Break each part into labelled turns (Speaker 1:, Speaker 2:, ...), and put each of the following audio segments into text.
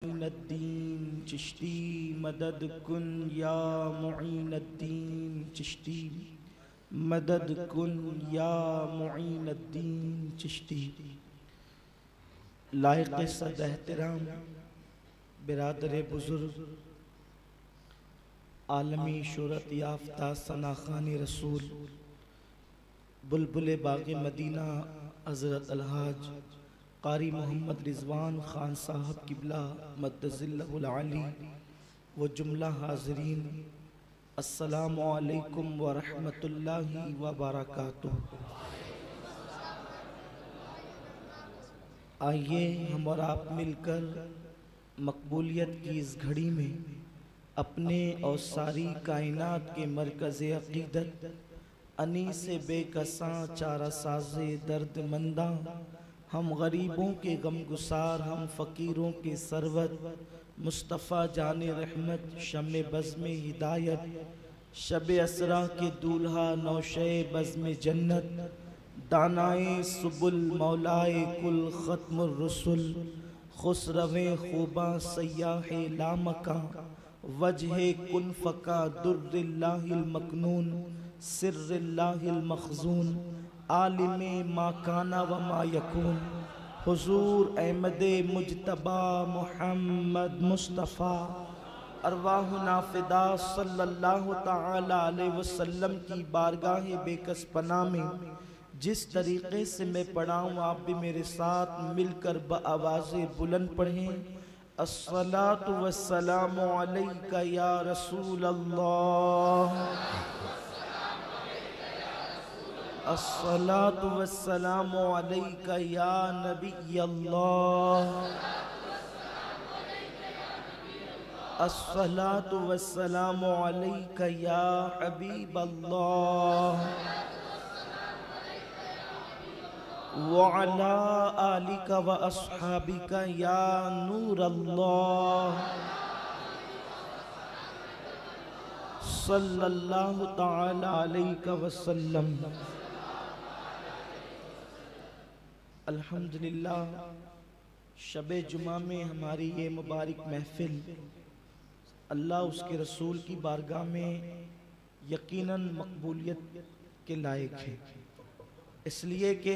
Speaker 1: معین الدین چشتی مدد کن یا معین الدین چشتی مدد کن یا معین الدین چشتی۔ لائق صد احترام برادر بزرگ عالمی شہرت یافتہ ثناخان رسول بلبل باغ مدینہ حضرت الحاج قاری محمد رضوان خان صاحب قبلہ مدظ اللہ العالی و جملہ حاضرین، السلام علیکم ورحمۃ اللہ وبرکاتہ۔ آئیے ہم اور آپ مل کر مقبولیت کی اس گھڑی میں اپنے اور ساری کائنات کے مرکز عقیدت انیس بے کساں چارہ ساز درد منداں، ہم غریبوں کے غم گسار، ہم فقیروں کے سرور، مصطفیٰ جان رحمت شمع بزم ہدایت، شب اسرا کے دولہا نوشہ بزم جنت، دانائے سبل مولائے کل ختم الرسل، خسرو خوباں سیاح لامکاں، وجہ کن فقا در اللہ المکنون، سر اللہ المخزون، عالم ما کانا و ما یکون، حضور احمد مجتبی محمد مصطفیٰ ارواحنا فدا صلی اللہ تعالی علیہ وسلم کی بارگاہ بے کس پناہ میں جس طریقے سے میں پڑھاؤں آپ بھی میرے ساتھ مل کر بآواز بلند پڑھیں۔ الصلاة والسلام علیک یا رسول اللہ، الصلاة والسلام علیک یا نبی اللہ، الصلاة والسلام علیک یا حبیب اللہ، وعلی آلک و اصحابک یا نور اللہ، صلی اللہ تعالی علیہ وسلم۔ الحمدللہ شب جمعہ میں ہماری یہ مبارک محفل اللہ اس کے رسول کی بارگاہ میں یقیناً مقبولیت کے لائق ہے، اس لیے کہ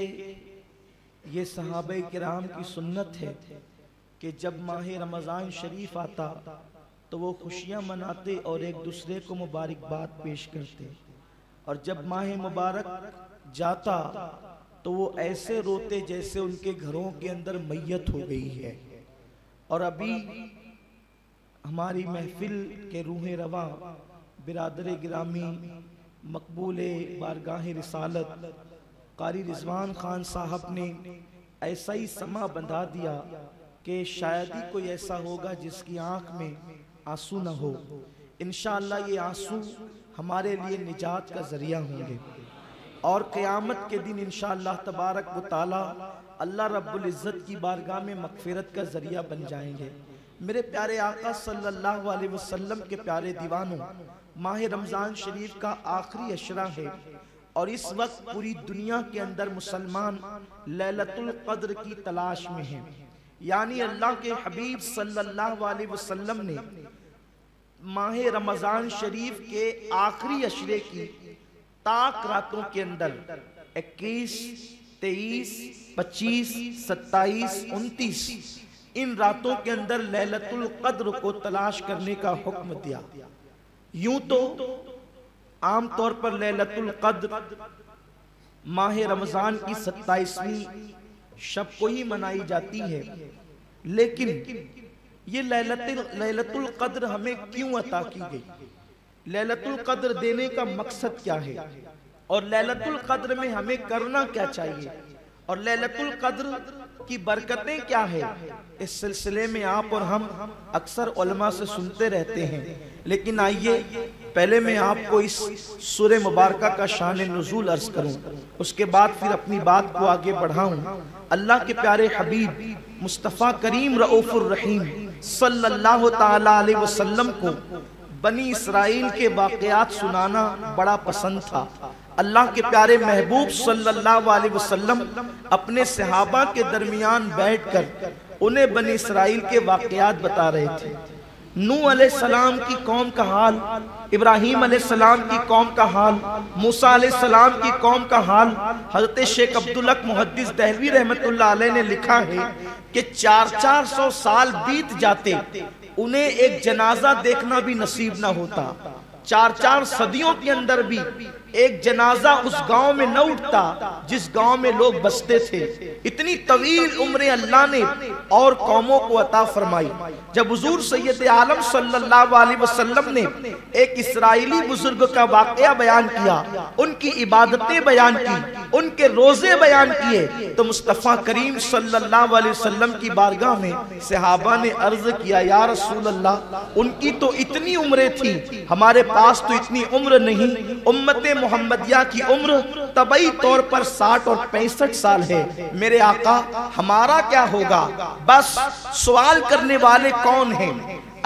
Speaker 1: یہ صحابہ کرام کی سنت ہے کہ جب ماہ رمضان شریف آتا تو وہ خوشیاں مناتے اور ایک دوسرے کو مبارکباد پیش کرتے، اور جب ماہ مبارک جاتا تو وہ ایسے روتے جیسے ان کے گھروں کے اندر میت ہو گئی ہے۔ اور ابھی ہماری محفل کے روح رواں برادر گرامی مقبول بارگاہ رسالت قاری رضوان خان صاحب نے ایسا ہی سما بندھا دیا کہ شاید ہی کوئی ایسا ہوگا جس کی آنکھ میں آنسو نہ ہو۔ انشاءاللہ یہ آنسو ہمارے لیے نجات کا ذریعہ ہوں گے، اور قیامت کے دن انشاءاللہ تبارک و تعالی اللہ رب العزت کی بارگاہ میں مغفرت کا ذریعہ بن جائیں گے۔ میرے پیارے آقا صلی اللہ علیہ وسلم کے پیارے دیوانوں، ماہ رمضان شریف کا آخری عشرہ ہے، اور اس وقت پوری دنیا کے اندر مسلمان لیلۃ القدر کی تلاش میں ہیں، یعنی اللہ کے حبیب صلی اللہ علیہ وسلم نے ماہ رمضان شریف کے آخری عشرے کی تاک راتوں کے اندر 21، 23، 25، 27، 29 ان راتوں کے اندر لیلۃ القدر کو تلاش کرنے کا حکم دیا۔ یوں تو عام طور پر لیلۃ القدر ماہ رمضان کی 27ویں شب کو ہی منائی جاتی ہے، لیکن یہ لیلۃ القدر ہمیں کیوں عطا کی گئی؟ لیلۃ القدر دینے کا مقصد کیا ہے، اور لیلۃ القدر میں ہمیں کرنا کیا چاہیے، اور لیلۃ القدر کی برکتیں کیا ہے؟ اس سلسلے میں آپ اور ہم اکثر علماء سے سنتے رہتے ہیں، لیکن آئیے پہلے میں آپ کو اس سورہ مبارکہ کا شان نزول عرض کروں، اس کے بعد پھر اپنی بات کو آگے بڑھاؤں۔ اللہ کے پیارے حبیب مصطفیٰ کریم رؤوف الرحیم صلی اللہ تعالی علیہ وسلم کو بنی اسرائیل کے واقعات سنانا بڑا پسند تھا۔ اللہ کے پیارے محبوب صلی اللہ علیہ وسلم اپنے صحابہ کے درمیان بیٹھ کر انہیں بنی اسرائیل کے واقعات بتا رہے تھے، نوح علیہ السلام کی قوم کا حال، ابراہیم علیہ السلام کی قوم کا حال، موسیٰ علیہ السلام کی قوم کا حال۔ حضرت شیخ عبدالحق محدث دہلوی رحمت اللہ علیہ نے لکھا ہے کہ 400 سال بیت جاتے انہیں ایک جنازہ دیکھنا بھی نصیب نہ ہوتا، 4 صدیوں کے اندر بھی ایک جنازہ اس گاؤں میں نہ اٹھتا جس گاؤں میں لوگ بستے تھے۔ اتنی طویل عمریں اللہ نے اور قوموں کو عطا فرمائی۔ جب حضور سید عالم صلی اللہ علیہ وسلم نے ایک اسرائیلی بزرگ کا واقعہ بیان کیا، ان کی عبادتیں بیان کی، ان کے روزے بیان کیے، تو مصطفیٰ کریم صلی اللہ علیہ وسلم کی بارگاہ میں صحابہ نے عرض کیا، یا رسول اللہ، ان کی تو اتنی عمریں تھی، ہمارے پاس تو اتنی عمر نہیں۔ امت محمدیہ کی عمر طبعی طور پر 60 اور 65 سال ہے۔ میرے آقا ہمارا کیا ہوگا؟ بس سوال کرنے والے کون ہیں؟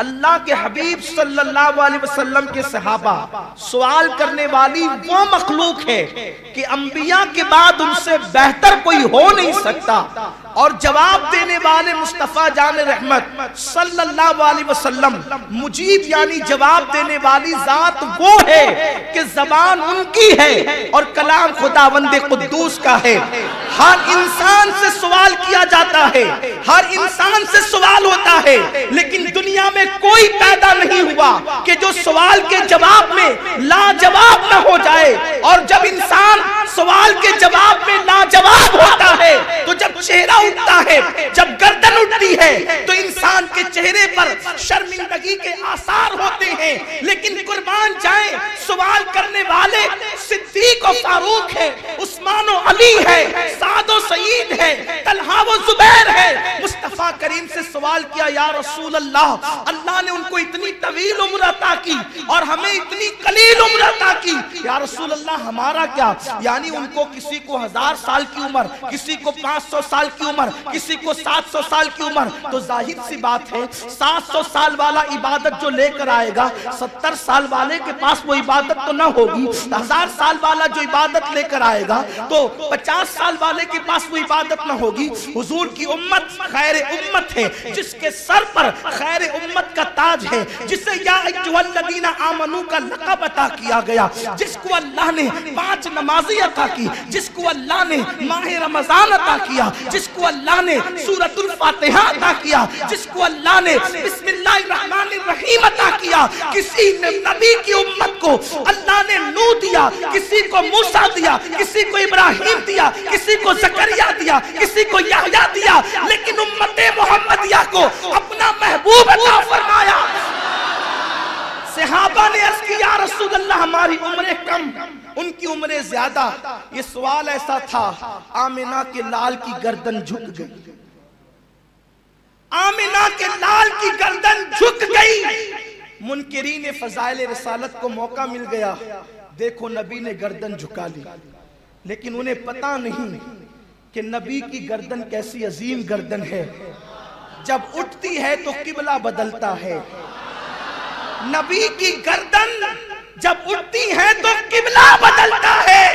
Speaker 1: اللہ کے حبیب صلی اللہ علیہ وسلم کے صحابہ۔ سوال کرنے والی وہ مخلوق ہے کہ انبیاء کے بعد ان سے بہتر کوئی ہو نہیں سکتا، اور جواب دینے والے مصطفیٰ جان رحمت صلی اللہ علیہ وسلم، مجیب یعنی جواب دینے والی ذات وہ ہے کہ زبان ان کی ہے اور کلام خداوند قدوس کا ہے۔ ہر انسان سے سوال کیا جاتا ہے، ہر انسان سے سوال ہوتا ہے، لیکن دنیا میں کوئی پیدا نہیں ہوا کہ جو سوال کے جواب میں لاجواب نہ ہو جائے۔ اور جب انسان سوال کے جواب میں لاجواب ہوتا ہے تو جب چہرہ اٹھتا ہے، جب گردن اٹھتی ہے، تو انسان کے چہرے پر شرمندگی کے آثار ہوتے ہیں۔ لیکن قربان جائیں، سوال کرنے والے صدیق و فاروق ہے، عثمان و علی ہے، سعد و سعید ہے، طلحہ و زبیر ہے۔ مصطفیٰ کریم سے سوال کیا، یا رسول اللہ، اللہ نے ان کو اتنی طویل عمر عطا کی اور ہمیں اتنی قلیل عمر عطا کی، یا رسول اللہ ہمارا کیا؟ یعنی ان کو کسی کو 1000 سال کی عمر، کسی کو 500 سال کی عمر، کسی کو 700 سال کی عمر۔ تو ظاہر سی بات ہے 700 سال والا عبادت جو لے کر آئے گا، 70 سال والے کے پاس وہ عبادت تو نہ ہوگی۔ 1000 سال والا جو عبادت لے کر آئے گا تو 50 سال والے کے پاس وہ عبادت نہ ہوگی۔ حضور کی امت خیر امت ہے، جس کے سر پر خیر امت کا تاج ہے، جسے یا ایھا الذین آمنو کا لقب عطا کیا گیا، جس کو اللہ نے 5 نمازی عطا کی، جس کو اللہ نے ماہ رمضان عطا کیا، جس کو اللہ نے سورۃ الفاتحہ عطا کیا، جس کو اللہ نے بسم اللہ الرحمن الرحیم عطا کیا۔ کسی نبی کی امت کو اللہ نے نوح دیا، کسی کو موسیٰ دیا، کسی کو ابراہیم دیا، کسی کو زکریا دیا، کسی کو یحییٰ دیا، لیکن امت محمدیہ کو اپنا محبوب عطا فرمایا۔ صحابہ نے عرض کیا، یا رسول اللہ ہماری عمریں کم، ان کی عمریں زیادہ۔ یہ سوال ایسا تھا، آمنہ کے لال کی گردن جھک گئی، آمنہ کے لال کی گردن جھک گئی۔ منکرین فضائل رسالت کو موقع مل گیا، دیکھو نبی نے گردن جھکا لی، لیکن انہیں پتا نہیں کہ نبی کی گردن کیسی عظیم گردن ہے۔ جب اٹھتی ہے تو قبلہ بدلتا ہے، نبی کی گردن جب اٹھتی ہے تو قبلہ بدلتا ہے،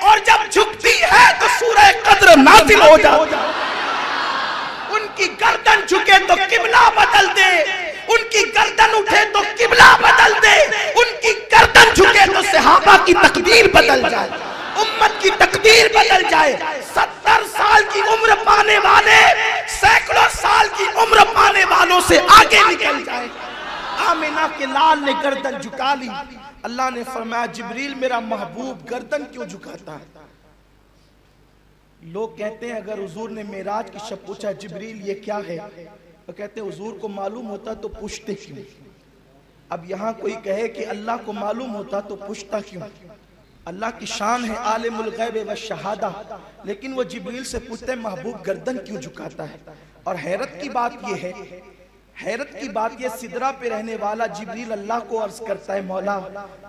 Speaker 1: اور جب جھکتی ہے تو سورہ قدر نازل ہو جاتا ہے۔ ان کی گردن جھکے تو قبلہ بدل دے، ان کی گردن اٹھے تو قبلہ بدل دے، ان کی گردن جھکے تو صحابہ کی تقدیر بدل جائے، امت کی تقدیر بدل جائے۔ 70 سال کی عمر پانے والے سینکڑوں سال کی عمر پانے والوں سے آگے نکل جائے۔ آمنہ کے لال نے گردن جھکا لی۔ اللہ نے فرمایا، جبریل میرا محبوب گردن کیوں جھکاتا ہے؟ لوگ کہتے ہیں اگر حضور نے معراج کی شب پوچھا جبریل یہ کیا ہے، تو کہتے ہیں حضور کو معلوم ہوتا تو پوچھتے کیوں؟ اب یہاں کوئی کہے کہ اللہ کو معلوم ہوتا تو پوچھتا کیوں؟ اللہ کی شان ہے عالم الغیب والشہادہ، لیکن وہ جبریل سے پوچھتے ہیں محبوب گردن کیوں جھکاتا ہے؟ اور حیرت کی بات یہ ہے، حیرت کی بات یہ، سدرہ پہ رہنے والا جبریل اللہ کو عرض کرتا ہے، مولا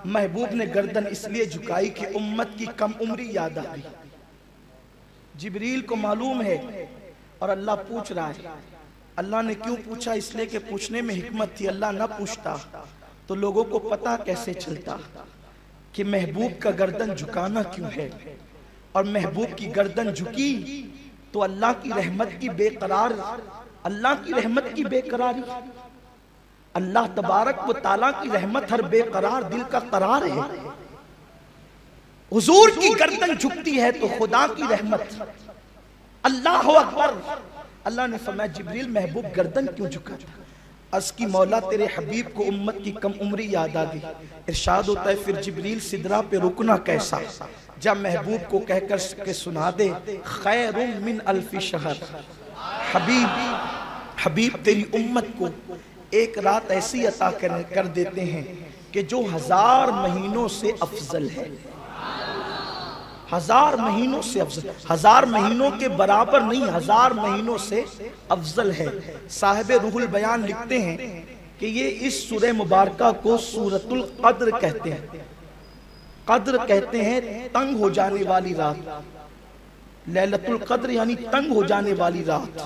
Speaker 1: محبوب نے گردن اس لیے جھکائی کہ امت کی کم عمری یاد آ گئی۔ جبریل کو معلوم ہے اور اللہ پوچھ رہا ہے۔ اللہ نے کیوں پوچھا؟ اس لیے کہ پوچھنے میں حکمت تھی۔ اللہ نہ پوچھتا تو لوگوں کو پتہ کیسے چلتا کہ محبوب کا گردن جھکانا کیوں ہے؟ اور محبوب کی گردن جھکی تو اللہ کی رحمت کی بے قرار اللہ کی رحمت کی بے قراری، اللہ تبارک و تعالیٰ کی رحمت ہر بے قرار دل کا قرار ہے۔ حضور کی گردن جھکتی ہے تو خدا کی رحمت، اللہ اکبر۔ اللہ نے فرمایا جبریل محبوب گردن کیوں جھکا؟ عرض کی مولا تیرے حبیب کو امت کی کم عمری یاد آ گئی۔ ارشاد ہوتا ہے پھر جبریل سدرہ پہ رکنا کیسا، جب محبوب کو کہہ کر کے سنا دے خیر من الف شہر۔ حبیب تیری امت کو ایک رات ایسی عطا کر دیتے ہیں کہ جو 1000 مہینوں سے افضل ہے۔ 1000 مہینوں سے افضل، 1000 مہینوں کے برابر نہیں، 1000 مہینوں سے افضل ہے۔ صاحب روح البیان لکھتے ہیں کہ یہ اس سورہ مبارکہ کو سورۃ القدر کہتے ہیں۔ قدر کہتے ہیں تنگ ہو جانے والی رات، لیلۃ القدر یعنی تنگ ہو جانے والی رات،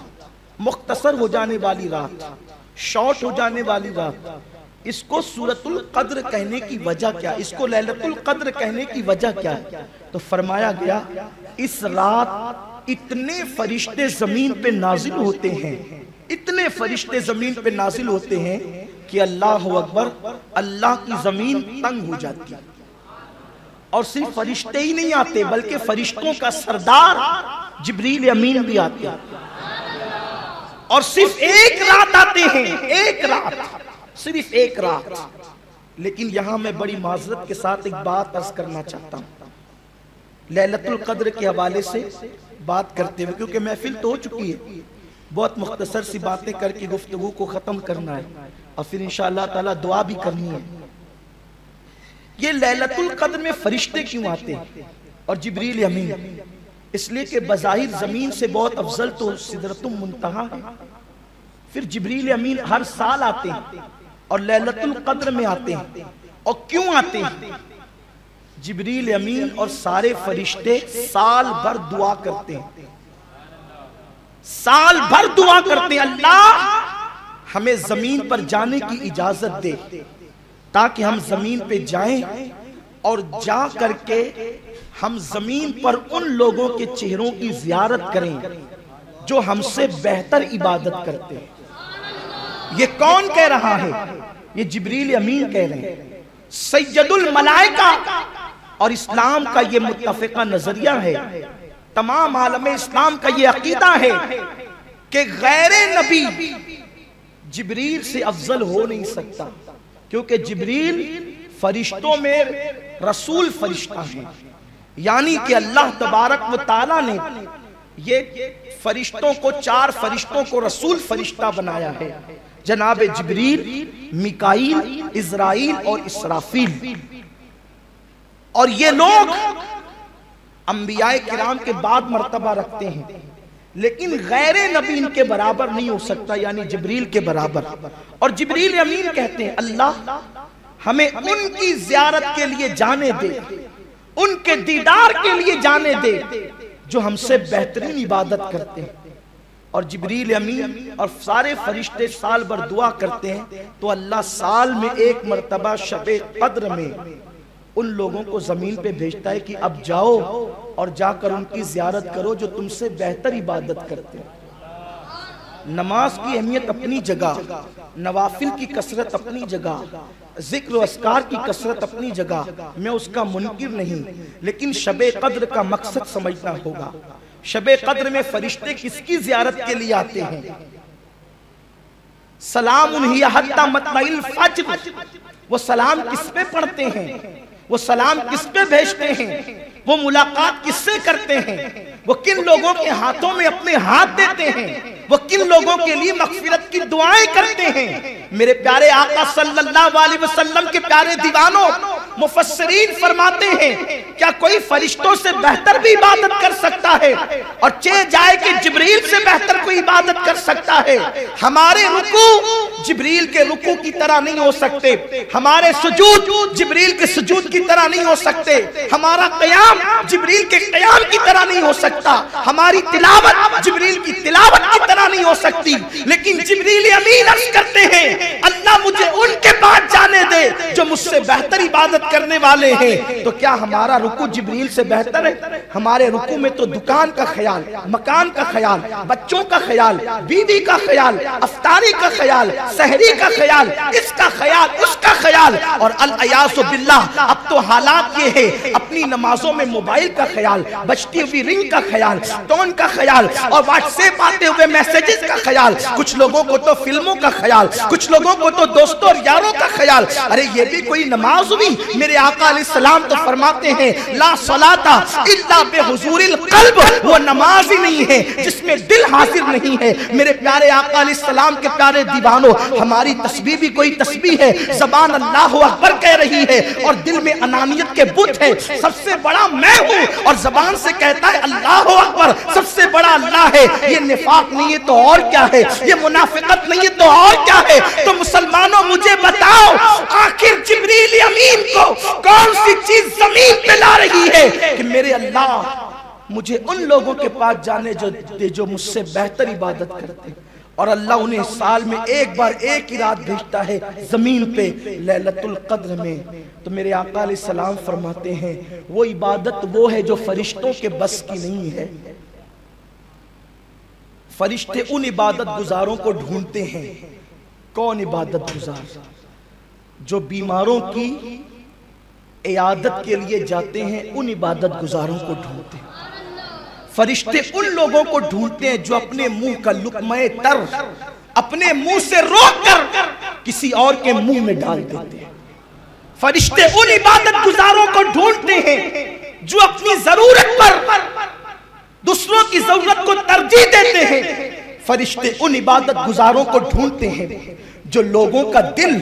Speaker 1: مختصر ہو جانے والی رات، شارٹ ہو جانے والی رات۔ اس کو سورۃ القدر کہنے کی وجہ کیا، اس کو لیلۃ القدر کہنے کی وجہ کیا ہے؟ تو فرمایا گیا اس رات اتنے فرشتے زمین پہ نازل ہوتے ہیں، اتنے فرشتے زمین پہ نازل ہوتے ہیں کہ اللہ اکبر، اللہ کی زمین تنگ ہو جاتی ہے۔ اور صرف فرشتے ہی نہیں آتے بلکہ فرشتوں کا سردار جبریل امین بھی آتے ہیں، اور صرف ایک رات آتے ہیں، ایک رات، صرف ایک رات۔ لیکن یہاں میں بڑی معذرت کے ساتھ ایک بات عرض کرنا چاہتا ہوں لیلۃ القدر کے حوالے سے بات کرتے ہوئے، کیونکہ محفل تو ہو چکی ہے، بہت مختصر سی باتیں کر کے گفتگو کو ختم کرنا ہے اور پھر انشاءاللہ تعالی دعا بھی کرنی ہے۔ یہ لیلۃ القدر میں فرشتے کیوں آتے ہیں اور جبریل امین؟ اس لیے کہ بظاہر زمین سے بہت افضل تو سدرۃ المنتہا ہے، پھر جبریل امین ہر سال آتے ہیں اور لیلۃ القدر میں آتے ہیں۔ اور کیوں آتے ہیں؟ جبریل امین اور سارے فرشتے سال بھر دعا کرتے ہیں، سال بھر دعا کرتے ہیں اللہ ہمیں زمین پر جانے کی اجازت دے تاکہ ہم زمین پہ جائیں اور جا کر کے ہم زمین پر ان لوگوں کے چہروں کی زیارت کریں جو ہم سے بہتر عبادت کرتے ہیں۔ یہ کون کہہ رہا ہے؟ یہ جبریل امین کہہ رہے ہیں، سید الملائکہ۔ اور اسلام کا یہ متفقہ نظریہ ہے، تمام عالم اسلام کا یہ عقیدہ ہے کہ غیر نبی جبریل سے افضل ہو نہیں سکتا، کیونکہ جبریل فرشتوں میں رسول فرشتہ ہیں، یعنی کہ اللہ تبارک و تعالیٰ نے یہ فرشتوں کو، 4 فرشتوں کو رسول فرشتہ بنایا ہے، جناب جبریل، میکائیل، عزرائیل اور اسرافیل۔ اور یہ لوگ انبیاء کرام کے بعد مرتبہ رکھتے ہیں، لیکن غیر نبی ان کے برابر نہیں ہو سکتا، یعنی جبریل کے برابر۔ اور جبریل امین کہتے ہیں اللہ ہمیں ان کی زیارت کے لیے جانے دے، ان کے دیدار کے لیے جانے دے جو ہم سے بہترین عبادت کرتے ہیں۔ اور جبریل امین اور سارے فرشتے سال بھر دعا کرتے ہیں تو اللہ سال میں ایک مرتبہ شب قدر میں ان لوگوں کو زمین پہ بھیجتا ہے کہ اب جاؤ اور جا کر ان کی زیارت کرو جو تم سے بہتر عبادت کرتے ہیں۔ نماز کی اہمیت اپنی جگہ، نوافل کی کثرت اپنی جگہ، ذکر و اذکار کی کثرت اپنی جگہ، میں اس کا منکر نہیں، لیکن شب قدر کا مقصد سمجھنا ہوگا۔ شب قدر میں فرشتے کس کی زیارت کے لیے آتے ہیں؟ سلام ہی حتی مطلع الفجر، وہ سلام کس پہ پڑھتے ہیں؟ وہ سلام کس پہ بھیجتے ہیں؟ وہ ملاقات کس سے کرتے ہیں؟ وہ کن لوگوں کے ہاتھوں میں اپنے ہاتھ دیتے ہیں؟ وہ کن لوگوں کے لیے مغفرت کی دعائیں کرتے ہیں؟ میرے پیارے آقا صلی اللہ علیہ وسلم کے پیارے دیوانوں، مفسرین فرماتے ہیں کیا کوئی فرشتوں سے بہتر بھی عبادت کر سکتا ہے؟ اور جائے کہ جبریل سے بہتر کوئی عبادت کر سکتا ہے؟ ہمارے رکوع جبریل کے رکوع کی طرح نہیں ہو سکتے، ہمارے سجود جبریل کے سجود کی طرح نہیں ہو سکتے، ہمارا قیام جبریل کے قیام کی طرح نہیں ہو سکتا، ہماری تلاوت جبریل کی تلاوت کی طرح نہیں ہو سکتی۔ لیکن جبریل امین عرض کرتے ہیں اللہ مجھے ان کے پاس جانے دے جو مجھ سے بہتر عبادت کرنے کرنے والے ہیں تو کیا ہمارا رکوع جبریل سے بہتر ہے؟ ہمارے رکوع میں تو دکان کا خیال، مکان کا خیال، بچوں کا خیال، بیوی کا خیال، افطاری کا خیال، سحری کا خیال، اس کا خیال، اس کا خیال، اور العیاذ باللہ اب تو حالات یہ ہے اپنی نمازوں میں موبائل کا خیال، بجتی ہوئی رنگ کا خیال، ٹون کا خیال، اور واٹس ایپ آتے ہوئے میسیجز کا خیال، کچھ لوگوں کو تو فلموں کا خیال، کچھ لوگوں کو تو دوستوں اور یاروں کا خیال۔ ارے یہ بھی کوئی نماز ہوئی؟ میرے آقا علیہ السلام تو فرماتے ہیں لا صلاۃ الا بحضور القلب، وہ نماز ہی نہیں ہے جس میں دل حاضر نہیں ہے۔ میرے پیارے آقا علیہ السلام کے پیارے دیوانوں، ہماری تسبیح بھی کوئی تسبیح ہے، زبان اللہ اکبر کہہ رہی ہے اور دل میں انانیت کے بت ہے، سب سے بڑا میں ہوں، اور زبان سے کہتا ہے اللہ اکبر، سب سے بڑا اللہ ہے۔ یہ نفاق نہیں ہے تو اور کیا ہے؟ یہ منافقت نہیں ہے تو اور کیا ہے؟ تو مسلمانوں مجھے بتاؤ، آخر جبریل امین کو کون سی چیز زمین پہ لا رہی ہے کہ میرے اللہ مجھے ان لوگوں کے پاس جانے جو مجھ سے بہتر عبادت کرتے، اور اللہ انہیں سال میں ایک بار ایک ہی رات بھیجتا ہے زمین پہ لیلۃ القدر میں۔ تو میرے آقا علیہ السلام فرماتے ہیں وہ عبادت وہ ہے جو فرشتوں کے بس کی نہیں ہے۔ فرشتے ان عبادت گزاروں کو ڈھونڈتے ہیں۔ کون عبادت گزار؟ جو بیماروں کی عیادت کے لیے جاتے ہیں، ان عبادت گزاروں کو ڈھونڈتے ہیں۔ فرشتے ان لوگوں کو ڈھونڈتے ہیں جو اپنے منہ کا لقمہ تر اپنے منہ سے روک کر کسی اور کے منہ میں ڈال دیتے ہیں۔ فرشتے ان عبادت گزاروں کو ڈھونڈتے ہیں جو اپنی ضرورت پر دوسروں کی ضرورت کو ترجیح دیتے ہیں۔ فرشتے ان عبادت گزاروں کو ڈھونڈتے ہیں جو لوگوں کا دل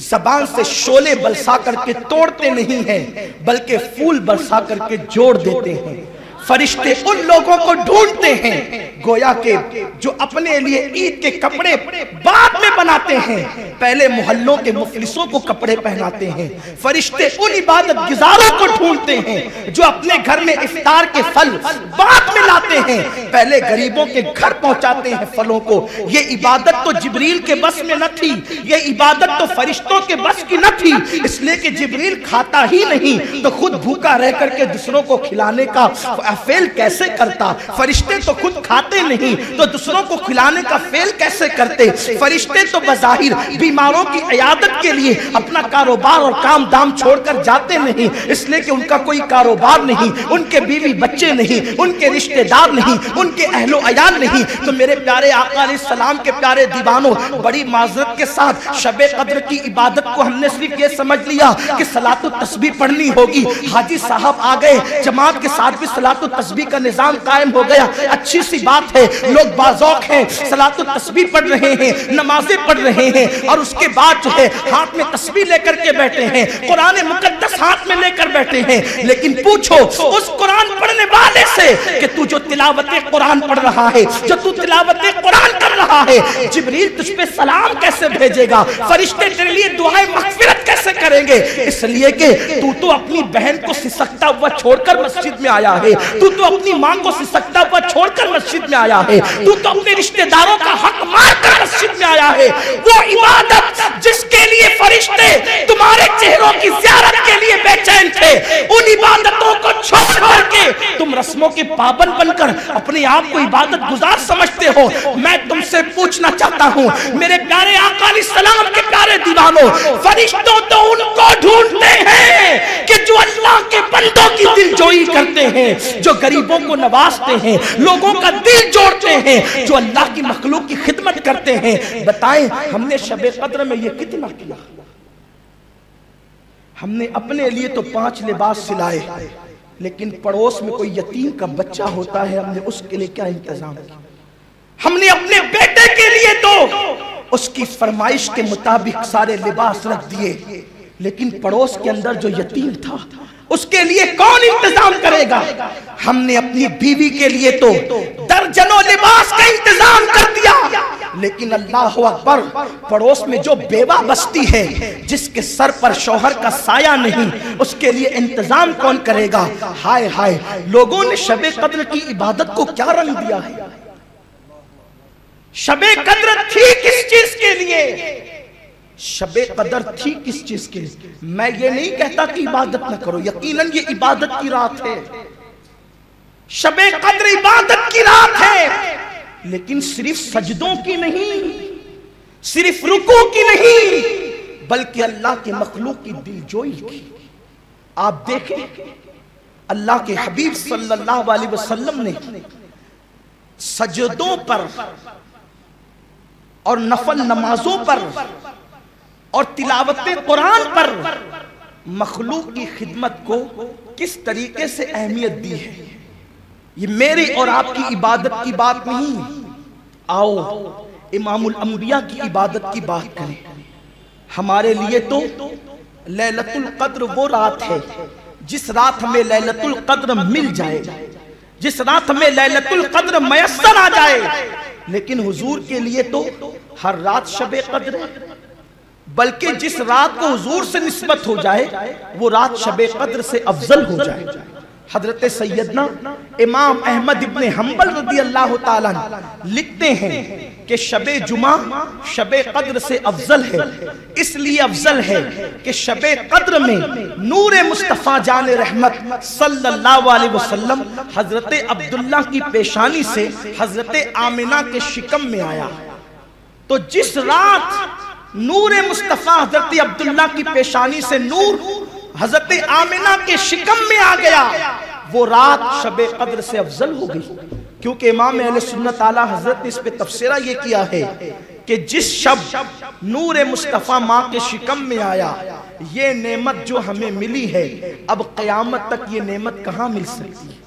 Speaker 1: زبان سے شعلے برسا کر کے توڑتے نہیں ہیں بلکہ پھول برسا کر کے جوڑ دیتے ہیں۔ فرشتے ان لوگوں کو ڈھونڈتے ہیں گویا کہ جو اپنے لیے عید کے کپڑے بعد میں بناتے ہیں، پہلے محلوں کے مفلسوں کو کپڑے پہناتے ہیں۔ فرشتے ان عبادت گزاروں کو ڈھونڈتے ہیں جو اپنے گھر میں افطار کے پھل بعد میں لاتے ہیں، پہلے غریبوں کے گھر پہنچاتے ہیں پھلوں کو۔ یہ عبادت تو جبریل کے بس میں نہ تھی، یہ عبادت تو فرشتوں کے بس کی نہ تھی، اس لیے کہ جبریل کھاتا ہی نہیں تو خود بھوکا رہ کر کے دوسروں کو کھلانے کا فعل کیسے کرتا؟ فرشتے تو خود کھاتے نہیں تو دوسروں کو کھلانے کا فعل کیسے کرتے؟ فرشتے تو بظاہر بیماروں کی عیادت کے لیے اپنا کاروبار اور کام دام چھوڑ کر جاتے نہیں، اس لیے کہ ان کا کوئی کاروبار نہیں، ان کے بیوی بچے نہیں، ان کے رشتہ دار نہیں، ان کے اہل و عیال نہیں۔ تو میرے پیارے آقا علیہ السلام کے پیارے دیوانوں، بڑی معذرت کے ساتھ شب قدر کی عبادت کو ہم نے صرف یہ سمجھ لیا کہ صلاۃ التسبیح پڑھنی ہوگی۔ حاجی صاحب آ گئے، جماعت کے ساتھ بھی صلاۃ التسبیح کا نظام قائم ہو گیا، اچھی سی بات ہے، لوگ باذوق ہیں، صلاۃ التسبیح پڑھ رہے ہیں، نمازیں پڑھ رہے ہیں، اور اس کے بعد جو ہے ہاتھ میں تسبیح لے کر کے بیٹھے ہیں، قرآن مقدس ہاتھ میں لے کر بیٹھے ہیں۔ لیکن پوچھو اس قرآن پڑھنے والے سے کہ تو جو تلاوت قرآن پڑھ رہا ہے، جو تو تلاوت قرآن کر رہا ہے، جبریل تجھ پہ سلام کیسے بھیجے گا؟ فرشتے تیرے لیے دعائیں مغفرت کیسے کریں گے؟ اس لیے کہ تو اپنی بہن کو سسکتا ہوا چھوڑ کر مسجد میں آیا ہے، تو اپنی ماں کو سسکتا ہوا چھوڑ کر مسجد میں آیا ہے، تو اپنے رشتہ داروں کا حق مار کر مسجد میں آیا ہے۔ وہ عبادت جس کے لیے فرشتے تمہارے چہروں کی زیارت کے لیے بے چین تھے، ان عبادتوں کو چھوڑ کر کے تم رسموں کے پابند بن کر اپنے آپ کو عبادت گزار سمجھتے ہو۔ میں تم سے پوچھنا چاہتا ہوں میرے پیارے آقا علیہ السلام کے پیارے دیوانوں، فرشتوں تو ان کو ڈھونڈتے ہیں کہ جو اللہ کے بندوں کی دل جوئی کرتے ہیں، جو غریبوں کو نوازتے ہیں، لوگوں کا دل جوڑتے ہیں، جو اللہ کی مخلوق کی خدمت کرتے ہیں۔ بتائیں ہم نے شب قدر میں یہ کتنا کیا؟ ہم نے اپنے لیے تو 5 لباس سلائے، لیکن پڑوس میں کوئی یتیم کا بچہ ہوتا ہے، ہم نے اس کے لیے کیا انتظام کیا؟ ہم نے اپنے بیٹے کے لیے تو اس کی فرمائش کے مطابق سارے لباس رکھ دیے، لیکن پڑوس کے اندر جو یتیم تھا اس کے لیے کون انتظام کرے گا؟ ہم نے اپنی بیوی کے لیے تو درجنوں لباس کا انتظام کر دیا، لیکن اللہ اکبر پڑوس میں جو بیوہ بستی ہے جس کے سر پر شوہر کا سایہ نہیں، اس کے لیے انتظام کون کرے گا؟ ہائے ہائے، لوگوں نے شب قدر کی عبادت کو کیا رنگ دیا ہے؟ شب قدر تھی کس چیز کے لیے؟ شب قدر تھی کس چیز کے؟ میں یہ نہیں کہتا کہ عبادت نہ کرو، یقیناً یہ عبادت کی رات ہے، شب قدر عبادت کی رات ہے، لیکن صرف سجدوں کی نہیں، صرف رکوع کی نہیں، بلکہ اللہ کے مخلوق کی دل جوئی کی۔ آپ دیکھیں اللہ کے حبیب صلی اللہ علیہ وسلم نے سجدوں پر اور نفل نمازوں پر اور تلاوت قرآن پر مخلوق کی خدمت کو کس طریقے سے اہمیت دی ہے۔ یہ میری اور آپ کی عبادت کی بات نہیں، آؤ امام الانبیاء کی عبادت کی بات کریں۔ ہمارے لیے تو لیلۃ القدر وہ رات ہے جس رات ہمیں لیلۃ القدر مل جائے، جس رات ہمیں لیلۃ القدر میسر آ جائے، لیکن حضور کے لیے تو ہر رات شب قدر ہے، بلکہ جس رات کو حضور سے نسبت ہو جائے وہ رات شب قدر سے افضل ہو جائے۔ حضرت سیدنا امام احمد ابن حنبل رضی اللہ تعالیٰ لکھتے ہیں کہ شب جمعہ شب قدر سے افضل ہے، اس لیے افضل ہے کہ شب قدر میں نور مصطفیٰ جان رحمت صلی اللہ علیہ وسلم حضرت عبداللہ کی پیشانی سے حضرت آمنہ کے شکم میں آیا۔ تو جس رات نور مصطفیٰ حضرت عبداللہ کی پیشانی سے نور حضرت آمنہ کے شکم میں آ گیا، وہ رات شب قدر سے افضل ہو گئی، کیونکہ امام اہل سنت اعلیٰ حضرت نے اس پہ تفسیرہ یہ کیا ہے کہ جس شب نور مصطفیٰ ماں کے شکم میں آیا، یہ نعمت جو ہمیں ملی ہے، اب قیامت تک یہ نعمت کہاں مل سکتی ہے،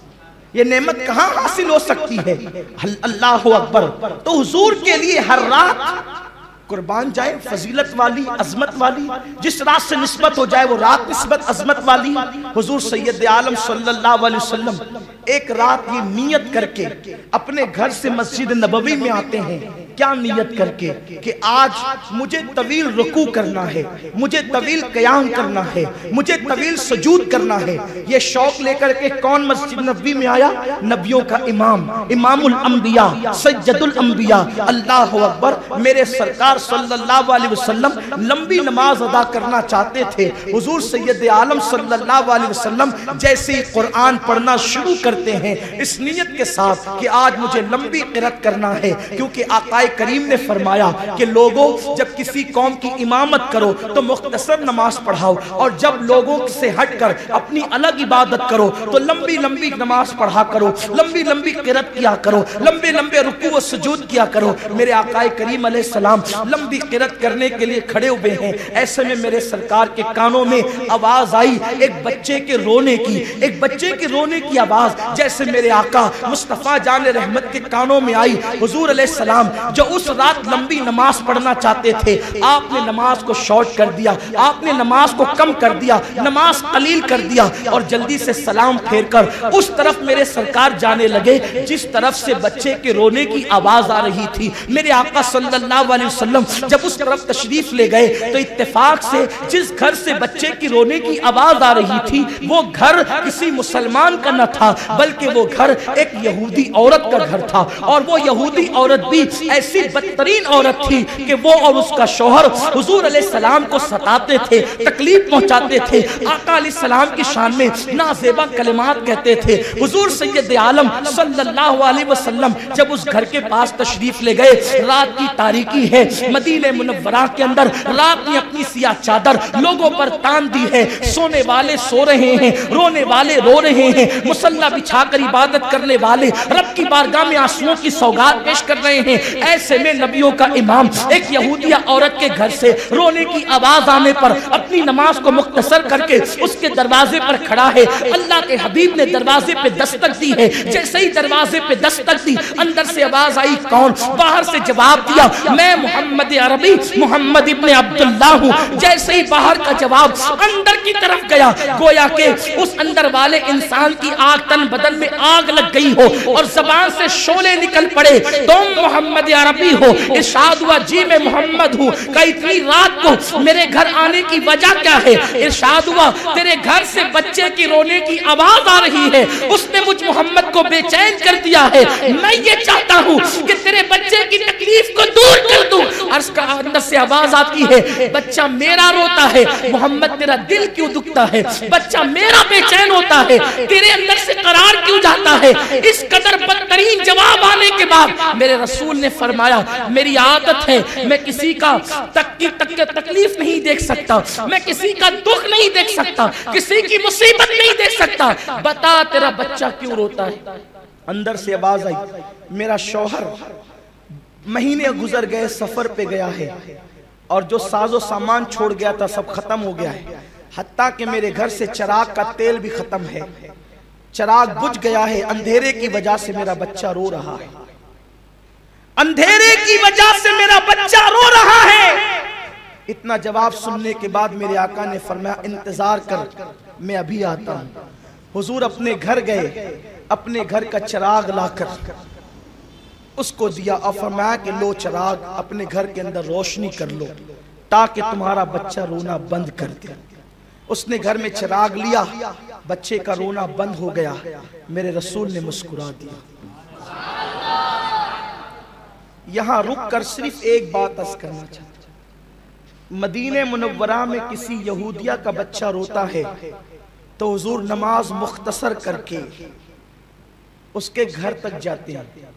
Speaker 1: یہ نعمت کہاں حاصل ہو سکتی ہے؟ اللہ اکبر۔ تو حضور کے لیے ہر رات قربان جائے فضیلت والی، عظمت والی، جس رات سے نسبت ہو جائے وہ رات نسبت عظمت والی۔ حضور سید عالم صلی اللہ علیہ وسلم ایک رات یہ نیت کر کے اپنے گھر سے مسجد نبوی میں آتے ہیں، کیا نیت کر کے کہ آج مجھے طویل رکوع کرنا ہے، مجھے طویل قیام کرنا ہے، مجھے طویل سجود کرنا ہے۔ یہ شوق لے کر کے کون مسجد نبوی میں آیا؟ نبیوں کا امام، امام الانبیاء، سید الانبیاء۔ اللہ اکبر۔ میرے سرکار صلی اللہ علیہ وسلم لمبی نماز ادا کرنا چاہتے تھے۔ حضور سید عالم صلی اللہ علیہ وسلم جیسے ہی قرآن پڑھنا شروع کرتے ہیں اس نیت کے ساتھ کہ آج مجھے لمبی قرات کرنا ہے، کیونکہ آقا کریم نے فرمایا کہ لوگوں جب کسی قوم کی امامت کرو تو مختصر نماز پڑھاؤ، اور جب لوگوں سے ہٹ کر اپنی الگ عبادت کرو تو لمبی لمبی نماز پڑھا کرو، لمبی لمبی قرات کیا کرو، لمبے لمبے رکوع و سجود کیا کرو۔ میرے آقا کریم علیہ السلام لمبی قرات کرنے کے لیے کھڑے ہوئے ہیں، ایسے میں میرے سرکار کے کانوں میں آواز آئی ایک بچے کے رونے کی، ایک بچے کے رونے کی آواز، جیسے میرے آقا مصطفیٰ جان رحمت کے کانوں میں آئی۔ حضور علیہ السلام جو اس رات لمبی نماز پڑھنا چاہتے تھے، آپ نے نماز کو شارٹ کر دیا، آپ نے نماز کو کم کر دیا، نماز قلیل کر دیا، اور جلدی سے سلام پھیر کر اس طرف میرے سرکار جانے لگے جس طرف سے بچے کے رونے کی آواز آ رہی تھی۔ میرے آقا صلی اللہ علیہ وسلم جب اس طرف تشریف لے گئے تو اتفاق سے جس گھر سے بچے کی رونے کی آواز آ رہی تھی وہ گھر کسی مسلمان کا نہ تھا، بلکہ وہ گھر ایک یہودی عورت کا گھر تھا، اور وہ یہودی عورت بھی ایسی بدترین عورت تھی کہ وہ اور اس کا شوہر حضور علیہ السلام کو ستاتے تھے، تکلیف پہنچاتے تھے، آقا علیہ السلام کی شان میں نازیبا کلمات کہتے تھے۔ حضور سید عالم صلی اللہ علیہ وسلم جب اس گھر کے پاس تشریف لے گئے، رات کی تاریکی ہے، مدینہ منورہ کے اندر رات نے اپنی سیاہ چادر لوگوں پر تان دی ہے، سونے والے سو رہے ہیں، رونے والے رو رہے ہیں، مصلی بچھا کر عبادت کرنے والے رب کی بارگاہ میں آنسوؤں کی سوگات پیش کر رہے ہیں۔ ایسے میں نبیوں کا امام ایک یہودیہ عورت کے گھر سے رونے کی آواز آنے پر اپنی نماز کو مختصر کر کے اس کے دروازے پر کھڑا ہے۔ اللہ کے حبیب نے دروازے پہ دستک دی ہے، جیسے ہی دروازے پہ دستک دی اندر سے آواز آئی، کون؟ باہر سے جواب دیا، میں محمد عربی محمد ابن عبداللہ ہوں۔ جیسے ہی باہر کا جواب اندر کی طرف گیا، گویا کہ اس اندر والے انسان کی آگ تن بدن میں آگ لگ گئی ہو اور زبان سے شعلے نکل پڑے، تم محمد
Speaker 2: عربی ہو، ارشاد ہوا جی میں محمد ہوں، کہ اتنی رات کو میرے گھر آنے کی وجہ کیا ہے؟ ارشاد ہوا تیرے گھر سے بچے کی رونے کی آواز آ رہی ہے، اس نے مجھ محمد کو بے چین کر دیا ہے، میں یہ چاہتا ہوں کہ تیرے بچے کی تکلیف کو دور کر دوں۔ عرض کا اندر سے آواز آتی ہے بچہ میرا روتا ہے، محمد تیرا دل کیوں دکھتا ہے؟ بچہ میرا بے چین ہوتا ہے، تیرے اندر سے قرار کیوں جاتا ہے؟ اس قدر بدترین جواب آنے کے بعد میرے رسول نے فرمایا میری عادت ہے میں کسی کا تکلیف نہیں دیکھ سکتا، میں کسی کا دکھ نہیں دیکھ سکتا، کسی کی مصیبت نہیں دیکھ سکتا، بتا تیرا بچہ کیوں روتا ہے؟
Speaker 1: اندر سے آواز آئی میرا شوہر مہینے گزر گئے سفر پہ گیا ہے اور جو ساز و سامان چھوڑ گیا تھا سب ختم ہو گیا ہے، حتیٰ کہ میرے گھر سے چراغ کا تیل بھی ختم ہے، چراغ بجھ گیا ہے، اندھیرے کی وجہ سے میرا بچہ رو رہا ہے، اندھیرے کی وجہ سے میرا بچہ رو رہا ہے۔ اتنا جواب سننے کے بعد میرے آقا نے فرمایا انتظار کر میں ابھی آتا ہوں۔ حضور اپنے گھر گئے، اپنے گھر کا چراغ لا کر اس کو دیا اور فرمایا کہ لو چراغ اپنے گھر کے اندر روشنی کر لو تاکہ تمہارا بچہ رونا بند کر دے۔ اس نے گھر میں چراغ لیا، بچے کا رونا بند ہو گیا، میرے رسول نے مسکرا دیا۔ یہاں رک کر صرف ایک بات عرض کرنا چاہتا ہوں، مدینہ منورہ میں کسی یہودیہ کا بچہ روتا ہے تو حضور نماز مختصر کر کے اس کے گھر تک جاتے ہیں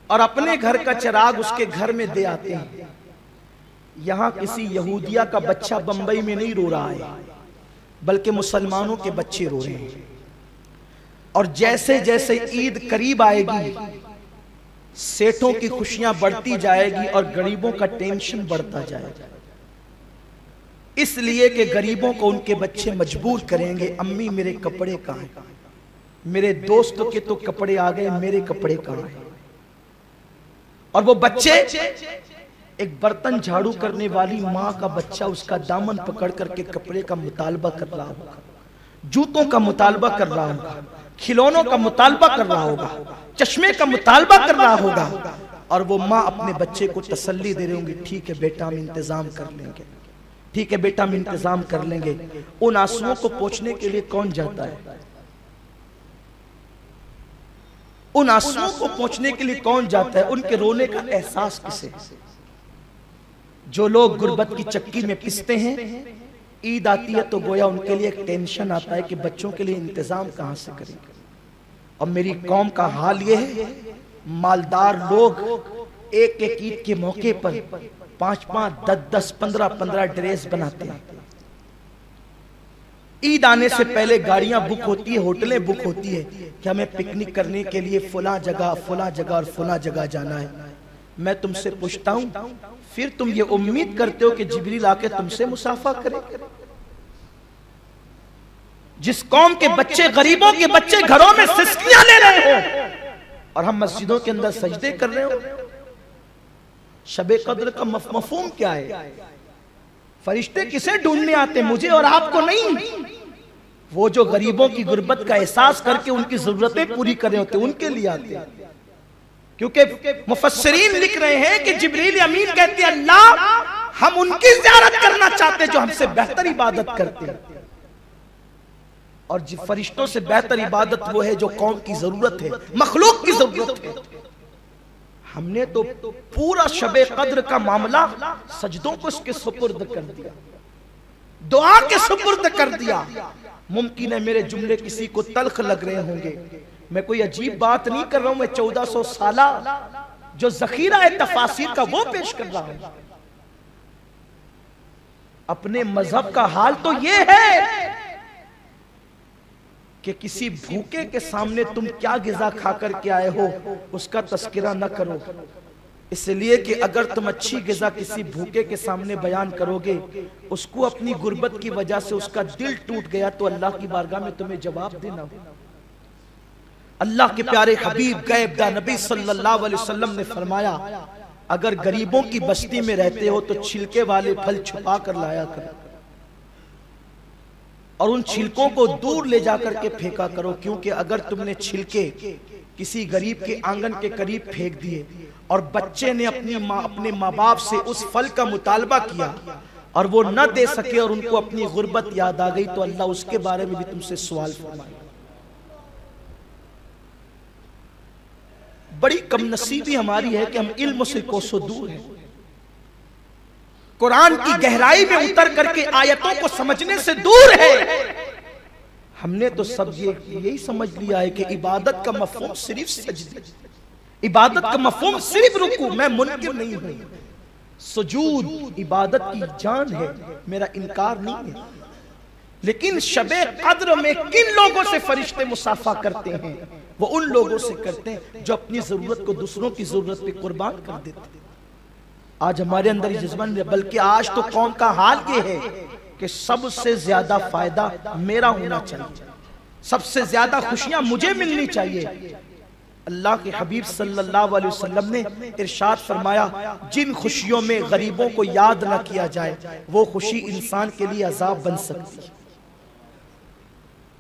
Speaker 1: اور اپنے گھر کا چراغ اس کے گھر میں دے آتے ہیں۔ یہاں کسی یہودیہ کا بچہ بمبئی میں نہیں رو رہا ہے بلکہ مسلمانوں کے بچے رو رہے ہیں، اور جیسے جیسے عید قریب آئے گی سیٹوں کی خوشیاں بڑھتی جائے گی اور غریبوں کا ٹینشن بڑھتا جائے گا، اس لیے کہ غریبوں کو ان کے بچے مجبور کریں گے امی میرے کپڑے کہاں ہیں، میرے دوستوں کے تو کپڑے آ گئے میرے کپڑے کہاں ہیں، اور وہ بچے ایک برتن جھاڑو کرنے والی ماں کا بچہ اس کا دامن پکڑ کر کے کپڑے کا مطالبہ کر رہا ہوگا، جوتوں کا مطالبہ کر رہا ہوگا، کھلونوں کا مطالبہ کر رہا ہوگا، چشمے کا مطالبہ کر رہا ہوگا، اور وہ ماں اپنے بچے کو تسلی دے رہے ہوں گی ٹھیک ہے بیٹا ہم انتظام کر لیں گے، ٹھیک ہے بیٹا ہم انتظام کر لیں گے۔ ان آنسوؤں کو پوچھنے کے لیے کون جاتا ہے؟ ان آنسوؤں کو پوچھنے کے لیے کون جاتا ہے؟ ان کے رونے کا احساس کسے؟ جو لوگ غربت کی چکی میں پستے ہیں، عید آتی ہے تو گویا ان کے لیے ایک ٹینشن آتا ہے کہ بچوں کے لیے انتظام کہاں سے کریں گے۔ اور میری قوم کا حال یہ ہے مالدار لوگ ایک ایک عید کے موقع پر 5-5 10-10 15-15 ڈریس بناتے ہیں، عید آنے سے پہلے گاڑیاں بک ہوتی ہے، ہوٹلیں بک ہوتی ہے کہ ہمیں پکنک کرنے کے لیے فلاں جگہ اور فلاں جگہ جانا ہے۔ میں تم سے پوچھتا ہوں پھر تم یہ امید کرتے ہو کہ جبریل آ کے تم سے مصافحہ کرے؟ جس قوم کے بچے غریبوں کے بچے گھروں میں سسکیاں لے رہے ہو اور ہم مسجدوں کے اندر سجدے کر رہے ہو، شب قدر کا مفہوم کیا ہے؟ فرشتے کسے ڈھونڈنے آتے؟ مجھے اور آپ کو نہیں، وہ جو غریبوں کی غربت کا احساس کر کے ان کی ضرورتیں پوری کر رہے ہوتے ان کے لیے آتے ہیں، کیونکہ مفسرین لکھ رہے ہیں کہ جبریل امین کہتے ہیں اللہ ہم ان کی زیارت کرنا چاہتے جو ہم سے بہتر عبادت کرتے ہیں، اور فرشتوں سے بہتر عبادت وہ ہے جو قوم کی ضرورت ہے، مخلوق کی ضرورت ہے۔ ہم نے تو پورا شب قدر کا معاملہ سجدوں کو اس کے سپرد کر دیا، دعا کے سپرد کر دیا۔ ممکن ہے میرے جملے کسی کو تلخ لگ رہے ہوں گے، میں کوئی عجیب بات نہیں کر رہا ہوں، میں 1400 سالہ جو ذخیرہ ہے تفاسیر کا وہ پیش کر رہا ہوں۔ اپنے مذہب کا حال تو یہ ہے کہ کسی بھوکے کے سامنے تم کیا غذا کھا کر کے آئے ہو اس کا تذکرہ نہ کرو، اس لیے کہ اگر تم اچھی غذا کسی بھوکے کے سامنے بیان کرو گے اس کو اپنی غربت کی وجہ سے اس کا دل ٹوٹ گیا تو اللہ کی بارگاہ میں تمہیں جواب دینا ہو۔ اللہ کے پیارے حبیب غیب داں نبی صلی اللہ علیہ وسلم نے فرمایا اگر غریبوں کی بستی میں رہتے ہو تو چھلکے والے پھل چھپا کر لایا کرو اور ان چھلکوں کو دور لے جا کر کے پھینکا کرو، کیونکہ اگر تم نے چھلکے کسی غریب کے آنگن کے قریب پھینک دیے اور بچے نے اپنے ماں باپ سے اس پھل کا مطالبہ کیا اور وہ نہ دے سکے اور ان کو اپنی غربت یاد آ گئی، تو اللہ اس کے بارے میں بھی تم سے سوال فرمائے۔ بڑی کم نصیبی ہماری ہے کہ ہم علم سے کوسوں دور ہیں، قرآن کی گہرائی میں اتر کر کے آیتوں کو سمجھنے سے دور ہے۔ ہم نے تو سب یہی سمجھ لیا ہے کہ عبادت کا مفہوم صرف سجدے، عبادت کا مفہوم صرف رکوع۔ میں منکر نہیں ہوں، سجود عبادت کی جان ہے، میرا انکار نہیں ہے، لیکن شب قدر میں کن لوگوں سے فرشتے مصافحہ کرتے ہیں؟ وہ ان لوگوں سے کرتے ہیں جو اپنی ضرورت کو دوسروں کی ضرورت پہ قربان کر دیتے ہیں۔ آج ہمارے اندر یہ جذبہ نہیں ہے، بلکہ آج تو قوم کا حال یہ ہے کہ سب سے زیادہ فائدہ میرا ہونا چاہیے، سب سے زیادہ خوشیاں مجھے ملنی چاہیے۔ اللہ کے حبیب صلی اللہ علیہ وسلم نے ارشاد فرمایا، جن خوشیوں میں غریبوں کو یاد نہ کیا جائے وہ خوشی انسان کے لیے عذاب بن سکتی ہے۔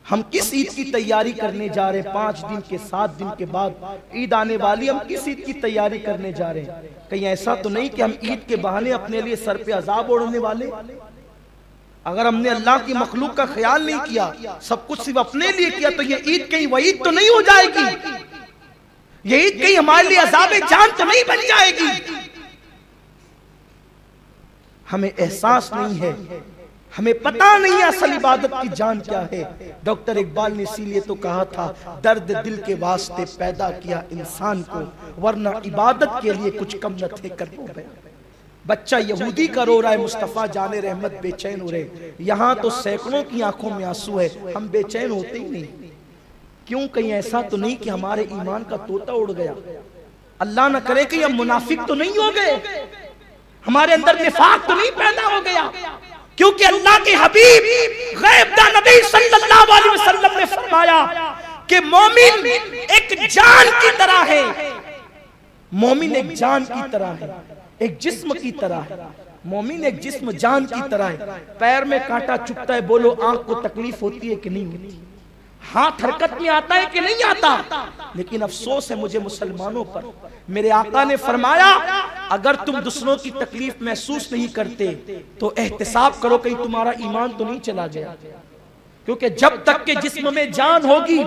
Speaker 1: ہم کس عید کی تیاری کرنے جا رہے ہیں؟ 5 دن کے 7 دن کے بعد عید آنے والی، ہم کس عید کی تیاری کرنے جا رہے ہیں؟ کہیں ایسا تو نہیں کہ ہم عید کے بہانے اپنے لیے سر پہ عذاب اوڑھنے والے؟ اگر ہم نے اللہ کی مخلوق کا خیال نہیں کیا، سب کچھ صرف اپنے لیے کیا، تو یہ عید کہیں وعید تو نہیں ہو جائے گی؟ یہ عید کہیں ہمارے لیے عذاب جان تو نہیں بن جائے گی؟ ہمیں احساس نہیں ہے، ہمیں پتہ نہیں ہے اصل عبادت کی جان کیا ہے۔ ڈاکٹر اقبال نے اسی لیے تو کہا تھا، درد دل کے واسطے پیدا کیا انسان کو، ورنہ عبادت کے لیے کچھ کم نہ تھے کرنے پہ۔ بچہ یہودی کا رو رہا ہے، مصطفیٰ جان رحمت بے چین ہو رہے، یہاں تو سینکڑوں کی آنکھوں میں آنسو ہے، ہم بے چین ہوتے ہی نہیں۔ کیوں؟ کہیں ایسا تو نہیں کہ ہمارے ایمان کا طوطا اڑ گیا؟ اللہ نہ کرے کہ ہم منافق تو نہیں ہو گئے، ہمارے اندر نفاق تو نہیں پیدا ہو گیا؟ کیونکہ اللہ کے حبیب غیب دا نبی صلی اللہ علیہ وسلم نے فرمایا کہ مومن ایک جان کی طرح ہے، مومن ایک جان کی طرح ہے، ایک جسم کی طرح ہے۔ مومن ایک جسم جان کی طرح ہے۔ پیر میں کانٹا چبھتا ہے، بولو آنکھ کو تکلیف ہوتی ہے کہ نہیں ہوتی؟ ہاتھ حرکت میں آتا ہے کہ نہیں آتا؟ لیکن افسوس ہے مجھے مسلمانوں پر، میرے آقا نے فرمایا اگر تم دوسروں کی تکلیف محسوس نہیں کرتے تو احتساب کرو کہیں تمہارا ایمان تو نہیں چلا گیا، کیونکہ جب تک کہ جسم میں جان ہوگی،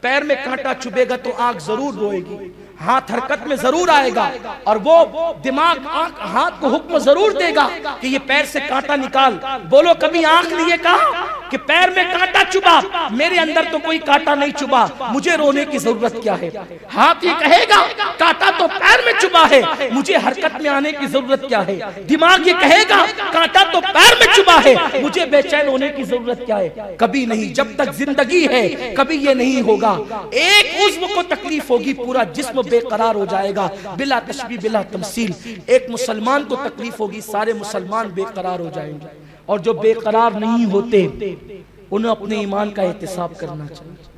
Speaker 1: پیر میں کانٹا چبھے گا تو آنکھ ضرور روئے گی، ہاتھ حرکت میں ضرور آئے گا، اور وہ دماغ ہاتھ کو حکم ضرور دے گا کہ یہ پیر سے کانٹا نکال۔ بولو کبھی آنکھ نے یہ کہا کہ پیر میں کانٹا چبھا، میرے اندر تو کوئی کانٹا نہیں چبھا، مجھے رونے کی ضرورت کیا ہے؟ ہاتھ یہ کہے گا کانٹا تو پیر میں چبھا ہے، مجھے حرکت میں آنے کی ضرورت کیا ہے؟ دماغ یہ کہے گا کانٹا تو پیر میں چبھا ہے، مجھے بے چین ہونے کی ضرورت کیا ہے؟ کبھی نہیں، جب تک زندگی ہے کبھی یہ نہیں ہوگا۔ ایک عضو کو تکلیف ہوگی، پورا جسم بے قرار ہو جائے گا، بلا تشبیہ بلا تمثیل۔ ایک مسلمان کو تکلیف ہوگی، سارے مسلمان بے قرار ہو جائیں گے، اور جو بے قرار نہیں ہوتے انہیں اپنے ایمان کا احتساب کرنا چاہیے۔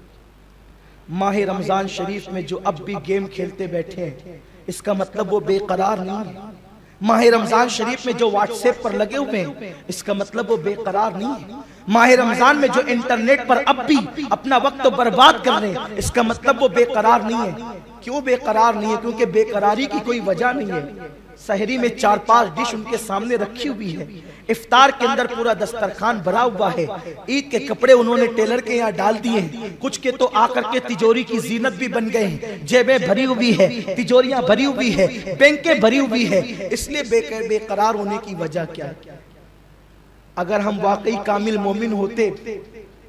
Speaker 1: ماہ رمضان شریف میں جو اب بھی گیم کھیلتے بیٹھے ہیں، اس کا مطلب وہ بے قرار نہیں ہے۔ ماہ رمضان شریف میں جو واٹس ایپ پر لگے ہوئے ہیں، اس کا مطلب وہ بے قرار نہیں ہے۔ ماہ رمضان میں جو انٹرنیٹ پر اب بھی اپنا وقت برباد کر رہے ہیں، اس کا مطلب وہ بے قرار نہیں ہے۔ کیوں بے قرار نہیں ہے؟ کیونکہ بے قراری کی کوئی وجہ نہیں ہے۔ سحری میں 4-5 ڈش ان کے سامنے رکھی ہوئی ہے، افطار کے اندر پورا دسترخوان بھرا ہوا ہے، عید کے کپڑے انہوں نے ٹیلر کے یہاں ڈال دیے ہیں، کچھ کے تو آ کر کے تجوری کی زینت بھی بن گئے ہیں، جیبیں بھری ہوئی ہے، تجوریاں بھری ہوئی ہے، بینکیں بھری ہوئی ہے۔ اس لیے بے قرار ہونے کی وجہ کیا ہے؟ اگر ہم واقعی کامل مومن ہوتے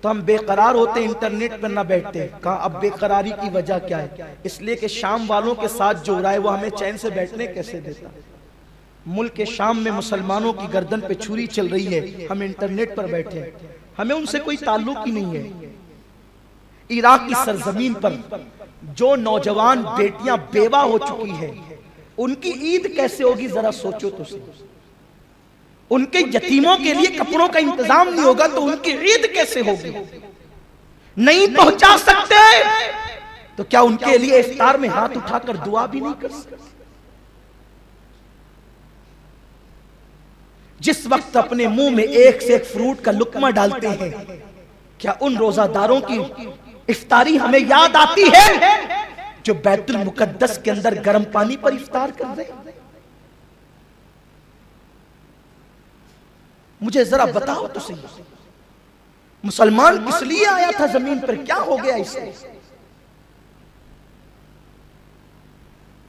Speaker 1: تو ہم بے قرار ہوتے، انٹرنیٹ پر نہ بیٹھتے۔ کہاں اب بے قراری کی وجہ کیا ہے؟ اس لیے کہ شام والوں کے ساتھ جو ہو رہا ہے وہ ہمیں چین سے بیٹھنے کیسے دیتا؟ ملک شام میں مسلمانوں کی گردن پہ چھری چل رہی ہے، ہم انٹرنیٹ پر بیٹھے ہیں، ہمیں ان سے کوئی تعلق ہی نہیں ہے۔ عراق کی سرزمین پر جو نوجوان بیٹیاں بیوہ ہو چکی ہیں، ان کی عید کیسے ہوگی ذرا سوچو تو صحیح۔ ان کے یتیموں کے لیے کپڑوں کا انتظام نہیں ہوگا تو ان کی عید کیسے ہوگی؟ نہیں پہنچا سکتے تو کیا ان کے لیے افطار میں ہاتھ اٹھا کر دعا بھی نہیں کر سکتے؟ جس وقت اپنے منہ میں ایک سے ایک فروٹ کا لقمہ ڈالتے ہیں، کیا ان روزہ داروں کی افطاری ہمیں یاد آتی ہے؟ جو بیت المقدس کے اندر گرم پانی پر افطار کر رہے ہیں؟ مجھے ذرا بتاؤ تو صحیح، مسلمان کس لیے آیا تھا زمین پر؟ کیا ہو گیا اسے؟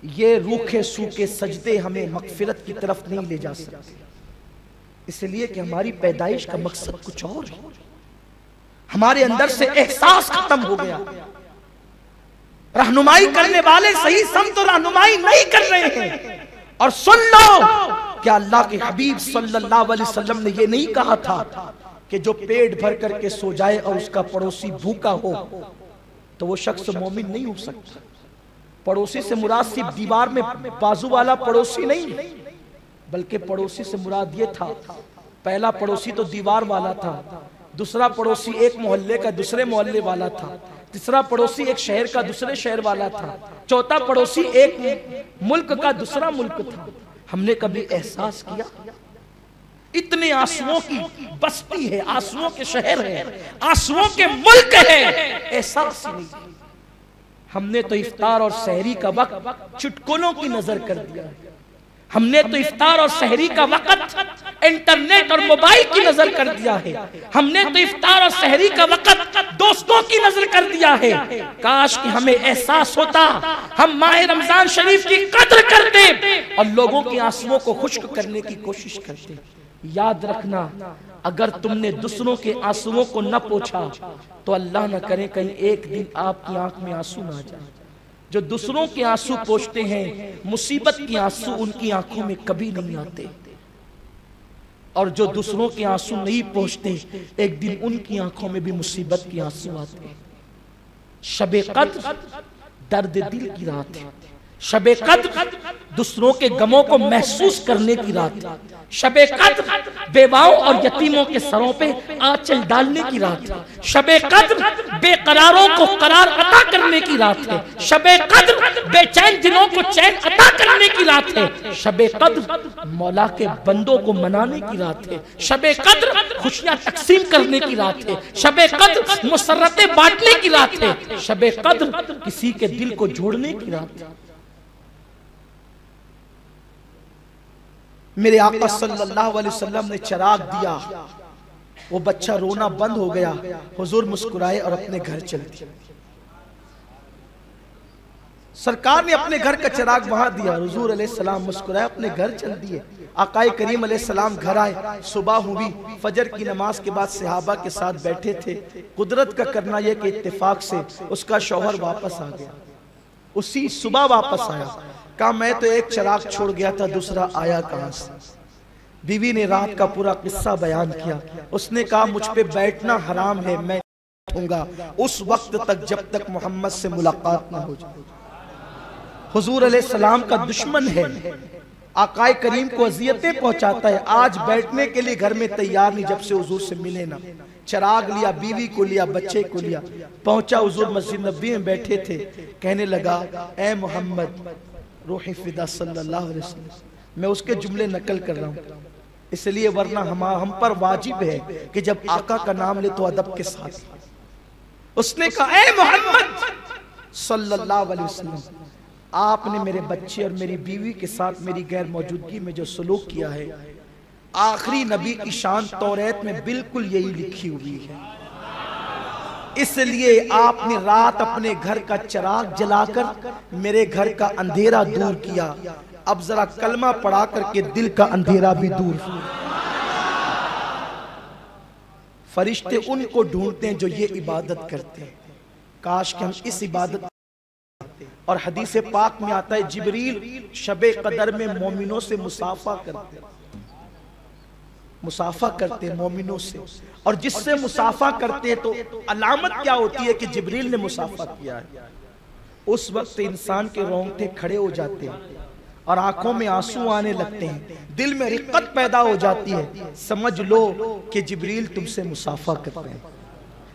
Speaker 1: یہ روکھے سوکھے سجدے ہمیں مغفرت کی طرف نہیں لے جا سکتے، اس لیے کہ ہماری پیدائش کا مقصد کچھ اور ہے۔ ہمارے اندر سے احساس ختم ہو گیا، رہنمائی کرنے والے صحیح سمت رہنمائی نہیں کر رہے ہیں۔ اور سن لو کہ اللہ کے حبیب صلی اللہ علیہ وسلم نے یہ نہیں کہا تھا کہ جو پیٹ بھر کر کے سو جائے اور اس کا پڑوسی بھوکا ہو تو وہ شخص مومن نہیں ہو سکتا۔ پڑوسی سے مراد صرف دیوار میں بازو والا پڑوسی نہیں، بلکہ پڑوسی سے مراد یہ تھا، پہلا پڑوسی تو دیوار والا تھا، دوسرا پڑوسی ایک محلے کا دوسرے محلے والا تھا، تیسرا پڑوسی ایک شہر کا دوسرے شہر والا تھا، چوتھا پڑوسی ایک ملک کا دوسرا ملک تھا۔ ہم نے کبھی احساس کیا اتنے آنسوؤں کی بستی ہے، آنسوؤں کے شہر ہے، آنسوؤں کے ملک ہے، احساس ہی نہیں۔ ہم نے تو افطار اور سحری کا وقت چٹکلوں کی نظر کر دیا، ہم نے تو افطار اور سحری کا وقت انٹرنیٹ اور موبائل کی نظر کر دیا ہے، ہم نے تو افطار اور سحری کا وقت دوستوں کی نظر کر دیا ہے۔ کاش کہ ہمیں احساس ہوتا، ہم ماہ رمضان شریف کی قدر کرتے اور لوگوں کی آنسوؤں کو خشک کرنے کی کوشش کرتے۔ یاد رکھنا، اگر تم نے دوسروں کے آنسوؤں کو نہ پوچھا تو اللہ نہ کرے کہیں ایک دن آپ کی آنکھ میں آنسو نہ آ جائے۔ جو دوسروں کے آنسو پوچھتے ہیں، مصیبت کے آنسو ان کی آنکھوں میں کبھی نہیں آتے، اور جو دوسروں کے آنسو نہیں پوچھتے ایک دن ان کی آنکھوں میں بھی مصیبت کے آنسو آتے ہیں۔ شب قدر درد دل کی رات ہے، شب قدر دوسروں کے غموں کو محسوس کرنے کی رات ہے، شب قدر بیواؤں اور یتیموں کے سروں پہ آنچل ڈالنے کی رات ہے، شب قدر بے قراروں کو قرار عطا کرنے کی رات ہے، شب قدر بے چین دلوں کو چین عطا کرنے کی رات ہے، شب قدر مولا کے بندوں کو منانے کی رات ہے، شب قدر خوشیاں تقسیم کرنے کی رات ہے، شب قدر مسرتیں بانٹنے کی رات ہے، شب قدر کسی کے دل کو جوڑنے کی رات ہے۔ میرے آقا صلی اللہ علیہ وسلم نے چراغ دیا، وہ بچہ رونا بند ہو گیا، حضور مسکرائے اور اپنے گھر چل دیے۔ سرکار نے اپنے گھر کا چراغ وہاں دیا، حضور علیہ السلام مسکرائے اپنے گھر چل دیے۔ آقا کریم علیہ السلام گھر آئے، صبح ہوئی، فجر کی نماز کے بعد صحابہ کے ساتھ بیٹھے تھے۔ قدرت کا کرنا یہ کہ اتفاق سے اس کا شوہر واپس آ گیا، اسی صبح واپس آیا۔ کہا میں تو ایک چراغ چھوڑ گیا تھا، دوسرا آیا کہاں سے؟ بیوی نے رات کا پورا قصہ بیان کیا۔ اس نے کہا مجھ پہ بیٹھنا حرام ہے، میں بیٹھوں گا اس وقت تک جب تک محمد سے ملاقات نہ ہو جائے۔ حضور علیہ السلام کا دشمن ہے، آقا کریم کو اذیتیں پہنچاتا ہے، آج بیٹھنے کے لیے گھر میں تیار نہیں جب سے حضور سے ملے نہ۔ چراغ لیا، بیوی کو لیا، بچے کو لیا، پہنچا حضور مسجد نبوی میں بیٹھے تھے، کہنے لگا اے محمد روح فدا صلی اللہ علیہ وسلم۔ میں اس کے جملے نقل کر رہا ہوں اس لیے، ورنہ ہم پر واجب ہے کہ جب آقا کا نام لے تو ادب کے ساتھ۔ اس نے کہا اے محمد صلی اللہ علیہ وسلم، آپ نے میرے بچے اور میری بیوی کے ساتھ میری غیر موجودگی میں جو سلوک کیا ہے، آخری نبی کی شان توریت میں بالکل یہی لکھی ہوئی ہے، اس لیے آپ نے رات اپنے گھر کا چراغ جلا کر میرے گھر کا اندھیرا دور کیا، اب ذرا کلمہ پڑھا کر کے دل کا اندھیرا بھی دور۔ فرشتے ان کو ڈھونڈتے ہیں جو یہ عبادت کرتے ہیں، کاش کہ ہم اس عبادت۔ اور حدیث پاک میں آتا ہے جبریل شب قدر میں مومنوں سے مصافحہ کرتے مومنوں سے، اور جس سے مصافحہ کرتے تو علامت کیا ہوتی ہے کہ جبریل نے مصافحہ کیا ہے؟ اس وقت انسان کے رونگٹے کھڑے ہو جاتے ہیں اور آنکھوں میں آنسو آنے لگتے ہیں، دل میں رقت پیدا ہو جاتی ہے، سمجھ لو کہ جبریل تم سے مصافحہ کرتے ہیں۔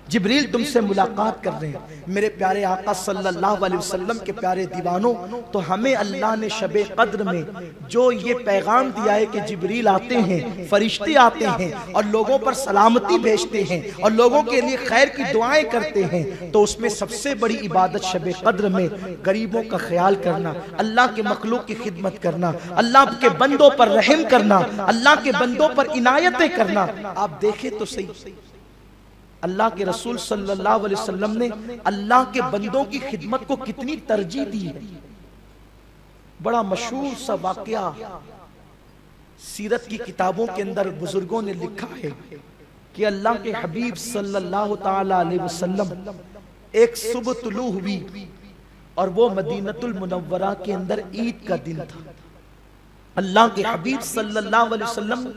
Speaker 1: جبریل تم سے ملاقات کر رہے ہیں۔ میرے پیارے آقا صلی اللہ علیہ وسلم کے پیارے دیوانوں، تو ہمیں اللہ نے شب قدر میں جو یہ پیغام دیا ہے کہ جبریل آتے ہیں، فرشتے آتے ہیں اور لوگوں پر سلامتی بھیجتے ہیں اور لوگوں کے لیے خیر کی دعائیں کرتے ہیں، تو اس میں سب سے بڑی عبادت شب قدر میں غریبوں کا خیال کرنا، اللہ کے مخلوق کی خدمت کرنا، اللہ کے بندوں پر رحم کرنا، اللہ کے بندوں پر عنایتیں کرنا۔ آپ دیکھیں تو صحیح، اللہ کے رسول صلی اللہ علیہ وسلم نے اللہ کے بندوں کی خدمت کو کتنی ترجیح دی ہے۔ بڑا مشہور سا واقعہ سیرت کی کتابوں کے اندر بزرگوں نے لکھا ہے کہ اللہ کے حبیب صلی اللہ تعالی علیہ وسلم ایک صبح طلوع ہوئی اور وہ مدینہ المنورہ کے اندر عید کا دن تھا۔ اللہ کے حبیب صلی اللہ علیہ وسلم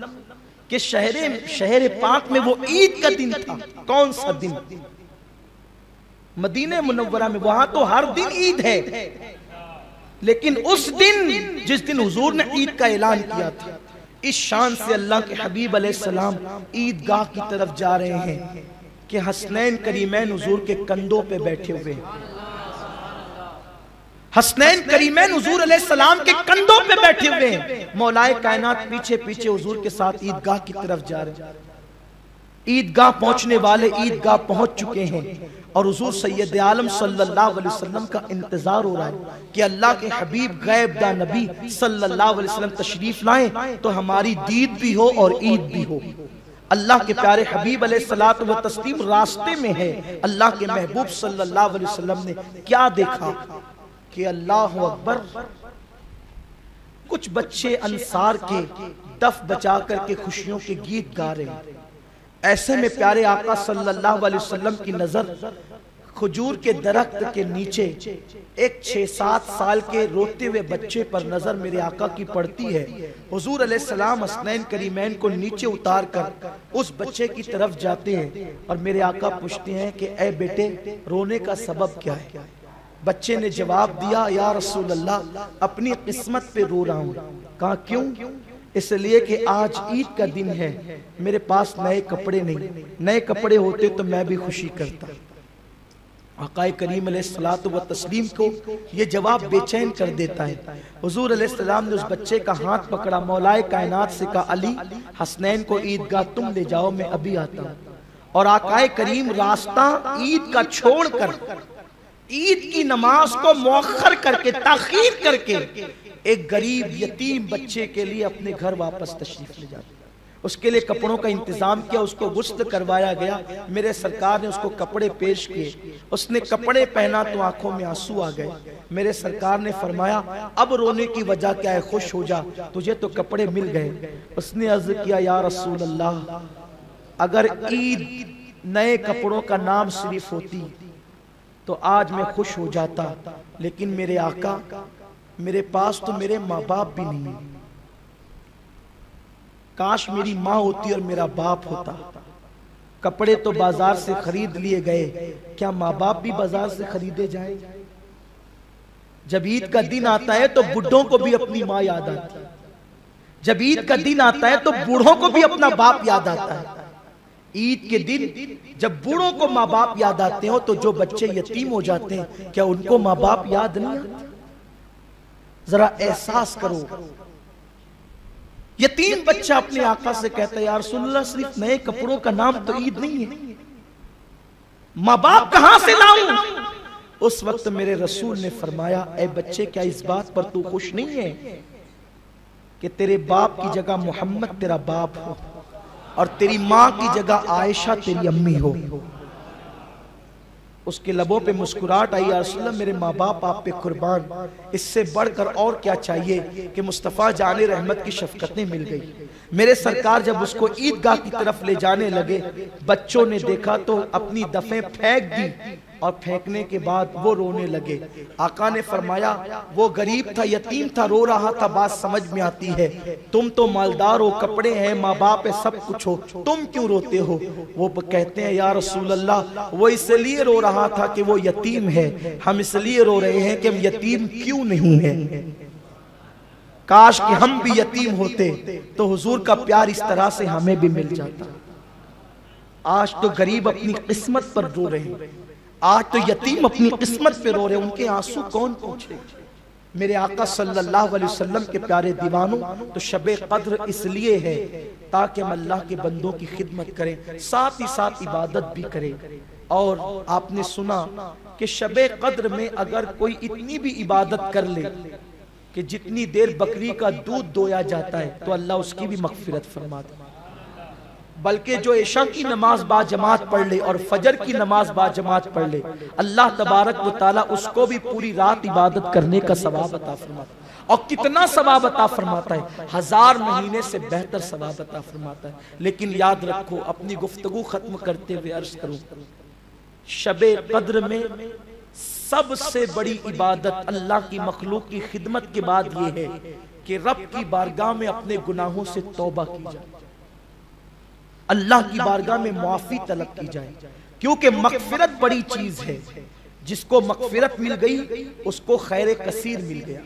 Speaker 1: کہ شہر پاک میں وہ عید کا دن تھا۔ کون سا دن؟ مدینہ منورہ میں، وہاں تو ہر دن عید ہے، لیکن اس دن جس دن حضور نے عید کا اعلان کیا تھا، اس شان سے اللہ کے حبیب علیہ السلام عیدگاہ کی طرف جا رہے ہیں کہ حسنین کریمین حضور کے کندھوں پہ بیٹھے ہوئے ہیں۔ حسنین کریمین حضور علیہ السلام کے کندھوں پہ بیٹھے ہوئے ہیں۔ مولا کائنات پیچھے پیچھے حضور کے ساتھ عیدگاہ کی طرف جا رہے ہیں۔ عیدگاہ پہنچنے والے عیدگاہ پہنچ چکے ہیں اور حضور سید عالم صلی اللہ علیہ وسلم کا انتظار ہو رہا ہے کہ اللہ کے حبیب غیب دا نبی صلی اللہ علیہ وسلم تشریف لائیں تو ہماری دید بھی ہو اور عید بھی ہو۔ اللہ کے پیارے حبیب علیہ السلام راستے میں ہے۔ اللہ کے محبوب صلی اللہ علیہ وسلم نے کیا دیکھا کہ اللہ اکبر، کچھ بچے انصار کے دف بجا کر کے خوشیوں کے گیت گا رہے ہیں۔ ایسے میں پیارے آقا صلی اللہ علیہ وسلم کی نظر کھجور کے درخت کے نیچے ایک 6-7 سال کے روتے ہوئے بچے پر نظر میرے آقا کی پڑتی ہے۔ حضور علیہ السلام حسنین کریمین کو نیچے اتار کر اس بچے کی طرف جاتے ہیں اور میرے آقا پوچھتے ہیں کہ اے بیٹے، رونے کا سبب کیا ہے؟ بچے نے جواب دیا، یا رسول اللہ، اپنی قسمت پہ رو رہا ہوں۔ کہا کیوں؟ اس لیے کہ آج عید کا دن ہے، میرے پاس نئے کپڑے نہیں، نئے کپڑے ہوتے تو میں بھی خوشی کرتا۔ آقا کریم علیہ السلام کو یہ جواب بے چین کر دیتا ہے۔ حضور علیہ السلام نے اس بچے کا ہاتھ پکڑا، مولا کائنات سے کہا علی، حسنین کو عیدگاہ تم لے جاؤ، میں ابھی آتا ہوں۔ اور آقا کریم راستہ عید کا چھوڑ کر، عید کی نماز کو مؤخر کر کے، تاخیر کر کے، ایک غریب یتیم بچے کے لیے اپنے گھر واپس تشریف لے جاتے۔ اس کے لیے کپڑوں کا انتظام کیا، اس کو غسل کروایا گیا، میرے سرکار نے اس کو کپڑے پیش کیے، اس نے کپڑے پہنا تو آنکھوں میں آنسو آ گئے۔ میرے سرکار نے فرمایا اب رونے کی وجہ کیا ہے، خوش ہو جا، تجھے تو کپڑے مل گئے۔ اس نے عرض کیا یا رسول اللہ، اگر عید نئے کپڑوں کا نام صرف ہوتی تو آج میں خوش ہو جاتا، لیکن میرے آقا، میرے پاس تو میرے ماں باپ بھی نہیں، کاش میری ماں ہوتی اور میرا باپ ہوتا۔ کپڑے تو بازار سے خرید لیے گئے، کیا ماں باپ بھی بازار سے خریدے جائیں؟ جب عید کا دن آتا ہے تو بڈھوں کو بھی اپنی ماں یاد آتی ہے، جب عید کا دن آتا ہے تو بوڑھوں کو بھی اپنا باپ یاد آتا ہے۔ عید کے دن جب بوڑھوں کو ماں باپ یاد آتے ہوں تو جو بچے یتیم ہو جاتے ہیں کیا ان کو ماں باپ یاد نہیں آتے؟ ذرا احساس کرو، یتیم بچہ اپنے آقا سے کہتا ہے یا رسول اللہ، صرف نئے کپڑوں کا نام تو عید نہیں ہے، ماں باپ کہاں سے لاؤں؟ اس وقت میرے رسول نے فرمایا اے بچے، کیا اس بات پر تو خوش نہیں ہے کہ تیرے باپ کی جگہ محمد تیرا باپ ہو اور تیری ماں کی جگہ عائشہ تیری امی ہو؟ اس کے لبوں پہ مسکراہٹ آئی، یا رسول اللہ میرے ماں باپ آپ پہ قربان، اس سے بڑھ کر اور کیا چاہیے کہ مصطفیٰ جان رحمت کی شفقتیں مل گئی۔ میرے سرکار جب اس کو عیدگاہ کی طرف لے جانے لگے، بچوں نے دیکھا تو اپنی دفیں پھینک دی اور پھینکنے کے بعد وہ رونے لگے۔ آقا نے فرمایا وہ غریب تھا، یتیم تھا، رو رہا تھا، بات سمجھ میں آتی ہے، تم تو مالدار ہو، کپڑے ہیں، ماں باپ ہے، سب کچھ ہو، تم کیوں روتے ہو؟ وہ کہتے ہیں یا رسول اللہ وہ اس لیے رو رہا تھا کہ وہ یتیم ہے، ہم اس لیے رو رہے ہیں کہ ہم یتیم کیوں نہیں ہیں، کاش کہ ہم بھی یتیم ہوتے تو حضور کا پیار اس طرح سے ہمیں بھی مل جاتا۔ آج تو غریب اپنی قسمت پر رو رہے ہیں، آج تو یتیم اپنی قسمت پہ رو رہے ہیں، ان کے آنسو کون پوچھے؟ میرے آقا صلی اللہ علیہ وسلم کے پیارے دیوانوں، تو شب قدر اس لیے ہے تاکہ ہم اللہ کے بندوں کی خدمت کریں، ساتھ ہی ساتھ عبادت بھی کریں۔ اور آپ نے سنا کہ شب قدر میں اگر کوئی اتنی بھی عبادت کر لے کہ جتنی دیر بکری کا دودھ دویا جاتا ہے تو اللہ اس کی بھی مغفرت فرما دے، بلکہ جو عشاء کی نماز با جماعت پڑھ لے اور فجر کی نماز با جماعت پڑھ لے، اللہ تبارک و تعالیٰ اس کو بھی پوری رات عبادت کرنے کا ثواب عطا فرماتا ہے۔ اور کتنا ثواب عطا فرماتا ہے؟ 1000 مہینے سے بہتر ثواب عطا فرماتا ہے۔ لیکن یاد رکھو، اپنی گفتگو ختم کرتے ہوئے عرض کروں، شب قدر میں سب سے بڑی عبادت اللہ کی مخلوق کی خدمت کے بعد یہ ہے کہ رب کی بارگاہ میں اپنے گناہوں سے توبہ کی جائے، اللہ کی بارگاہ میں معافی طلب کی جائے، کیونکہ مغفرت بڑی چیز ہے۔ جس کو مغفرت مل گئی اس کو خیر کثیر مل گیا،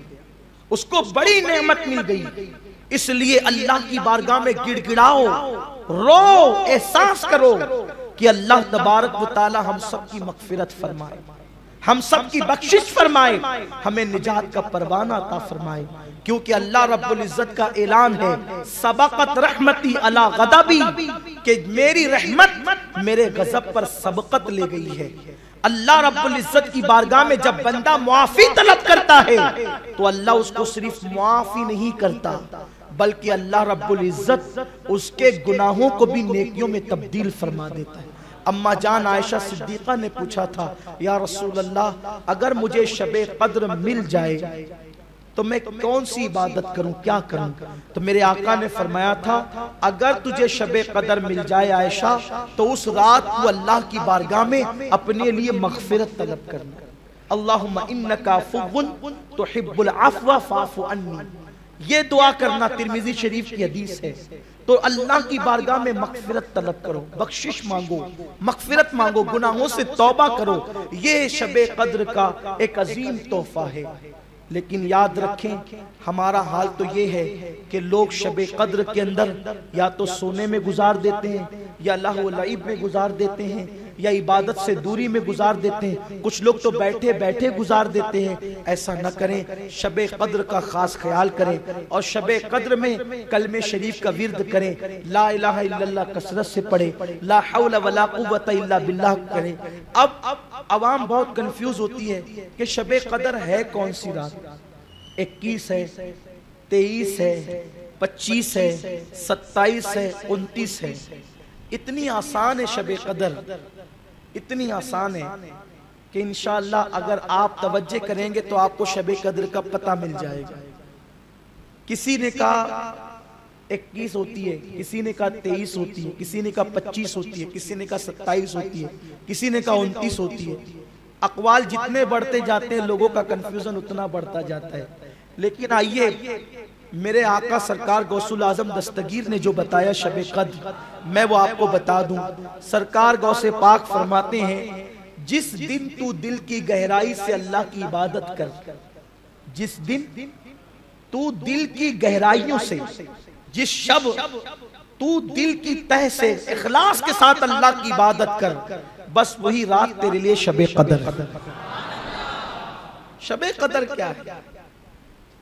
Speaker 1: اس کو بڑی نعمت مل گئی۔ اس لیے اللہ کی بارگاہ میں گڑ گڑاؤ، رو، احساس کرو کہ اللہ تبارک و تعالی ہم سب کی مغفرت فرمائے، ہم سب کی بخشش فرمائے، ہمیں نجات کا پروانہ عطا فرمائے، کیونکہ اللہ رب العزت کا اعلان ہے سبقت رحمتی علی غضبی، کہ میری رحمت میرے غضب پر سبقت لے گئی ہے۔ اللہ رب العزت کی بارگاہ میں جب بندہ معافی طلب کرتا ہے تو اللہ اس کو صرف معافی نہیں کرتا، بلکہ اللہ رب العزت اس کے گناہوں کو بھی نیکیوں میں تبدیل فرما دیتا ہے۔ اما جان عائشہ صدیقہ نے پوچھا تھا، یا رسول اللہ اگر مجھے شب قدر مل جائے تو میں کون سی عبادت کروں، کیا کروں؟ تو میرے آقا نے فرمایا تھا اگر تجھے شب قدر مل جائے عائشہ تو اس رات کو اللہ کی بارگاہ میں اپنے لیے مغفرت طلب کرنا، اللہم انکا عفو تحب العفو فاعف عنی، یہ دعا کرنا ترمذی شریف کی حدیث ہے۔ تو اللہ کی بارگاہ میں مغفرت طلب کرو، بخشش مانگو، مغفرت مانگو، گناہوں سے توبہ کرو، یہ شب قدر کا ایک عظیم تحفہ ہے۔ لیکن یاد رکھیں ہمارا حال تو یہ ہے کہ لوگ شب قدر کے اندر یا تو سونے میں گزار دیتے ہیں، یا لہو و لعب میں گزار دیتے ہیں، یا عبادت سے دوری میں گزار دیتے ہیں، کچھ لوگ تو بیٹھے بیٹھے گزار دیتے ہیں۔ ایسا نہ کریں، شب قدر کا خاص خیال کریں، اور شب قدر میں کلمہ شریف کا ورد کریں، لا الہ الا اللہ کثرت سے پڑھیں، لا حول ولا قوت الا باللہ کریں۔ اب عوام بہت کنفیوز ہوتی ہے کہ شب قدر ہے کون سی رات؟ 21 ہے، 23 ہے، 25 ہے، 27 ہے، 29 ہے۔ اتنی آسان ہے شب قدر، اتنی آسان ہے کہ انشاءاللہ اگر آپ توجہ کریں گے تو آپ کو شب قدر کا پتہ مل جائے گا۔ کسی نے کہا 21 ہوتی ہے، کسی نے کہا 23 ہوتی ہے، کسی نے کہا 25 ہوتی ہے، کسی نے کہا 27 ہوتی ہے، کسی نے کہا 29 ہوتی ہے۔ اقوال جتنے بڑھتے جاتے ہیں لوگوں کا کنفیوژن اتنا بڑھتا جاتا ہے۔ لیکن آئیے میرے آقا سرکار غوث الاعظم دستگیر نے جو بتایا شب قدر، میں وہ آپ کو بتا دوں۔ سرکار غوث پاک فرماتے ہیں جس دن تو دل کی گہرائی سے اللہ کی عبادت کر، جس دن تو دل کی گہرائیوں سے، جس شب تو دل کی تہ سے اخلاص کے ساتھ اللہ کی عبادت کر، بس وہی رات تیرے لیے شب قدر ہے۔ شب قدر کیا ہے؟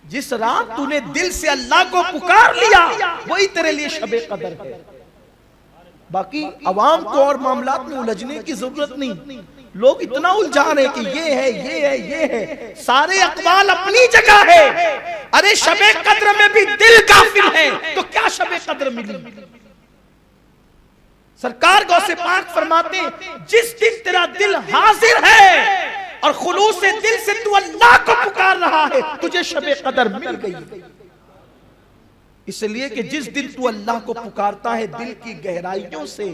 Speaker 1: جس رات تو نے دل سے اللہ کو پکار لیا وہی تیرے لیے شب قدر ہے۔ باقی عوام کو اور معاملات میں الجھنے کی ضرورت نہیں، لوگ اتنا الجھا رہے کہ یہ ہے، یہ ہے، یہ ہے، سارے اقوال اپنی جگہ ہے۔ ارے شب قدر میں بھی دل غافل ہے تو کیا شب قدر ملی؟ سرکار غوث پاک فرماتے ہیں جس دن تیرا دل حاضر ہے اور خلوص دل سے تو اللہ کو پکار رہا ہے تجھے شب قدر مل گئی۔ اس لیے کہ جس دن تو اللہ کو پکارتا ہے دل کی گہرائیوں سے،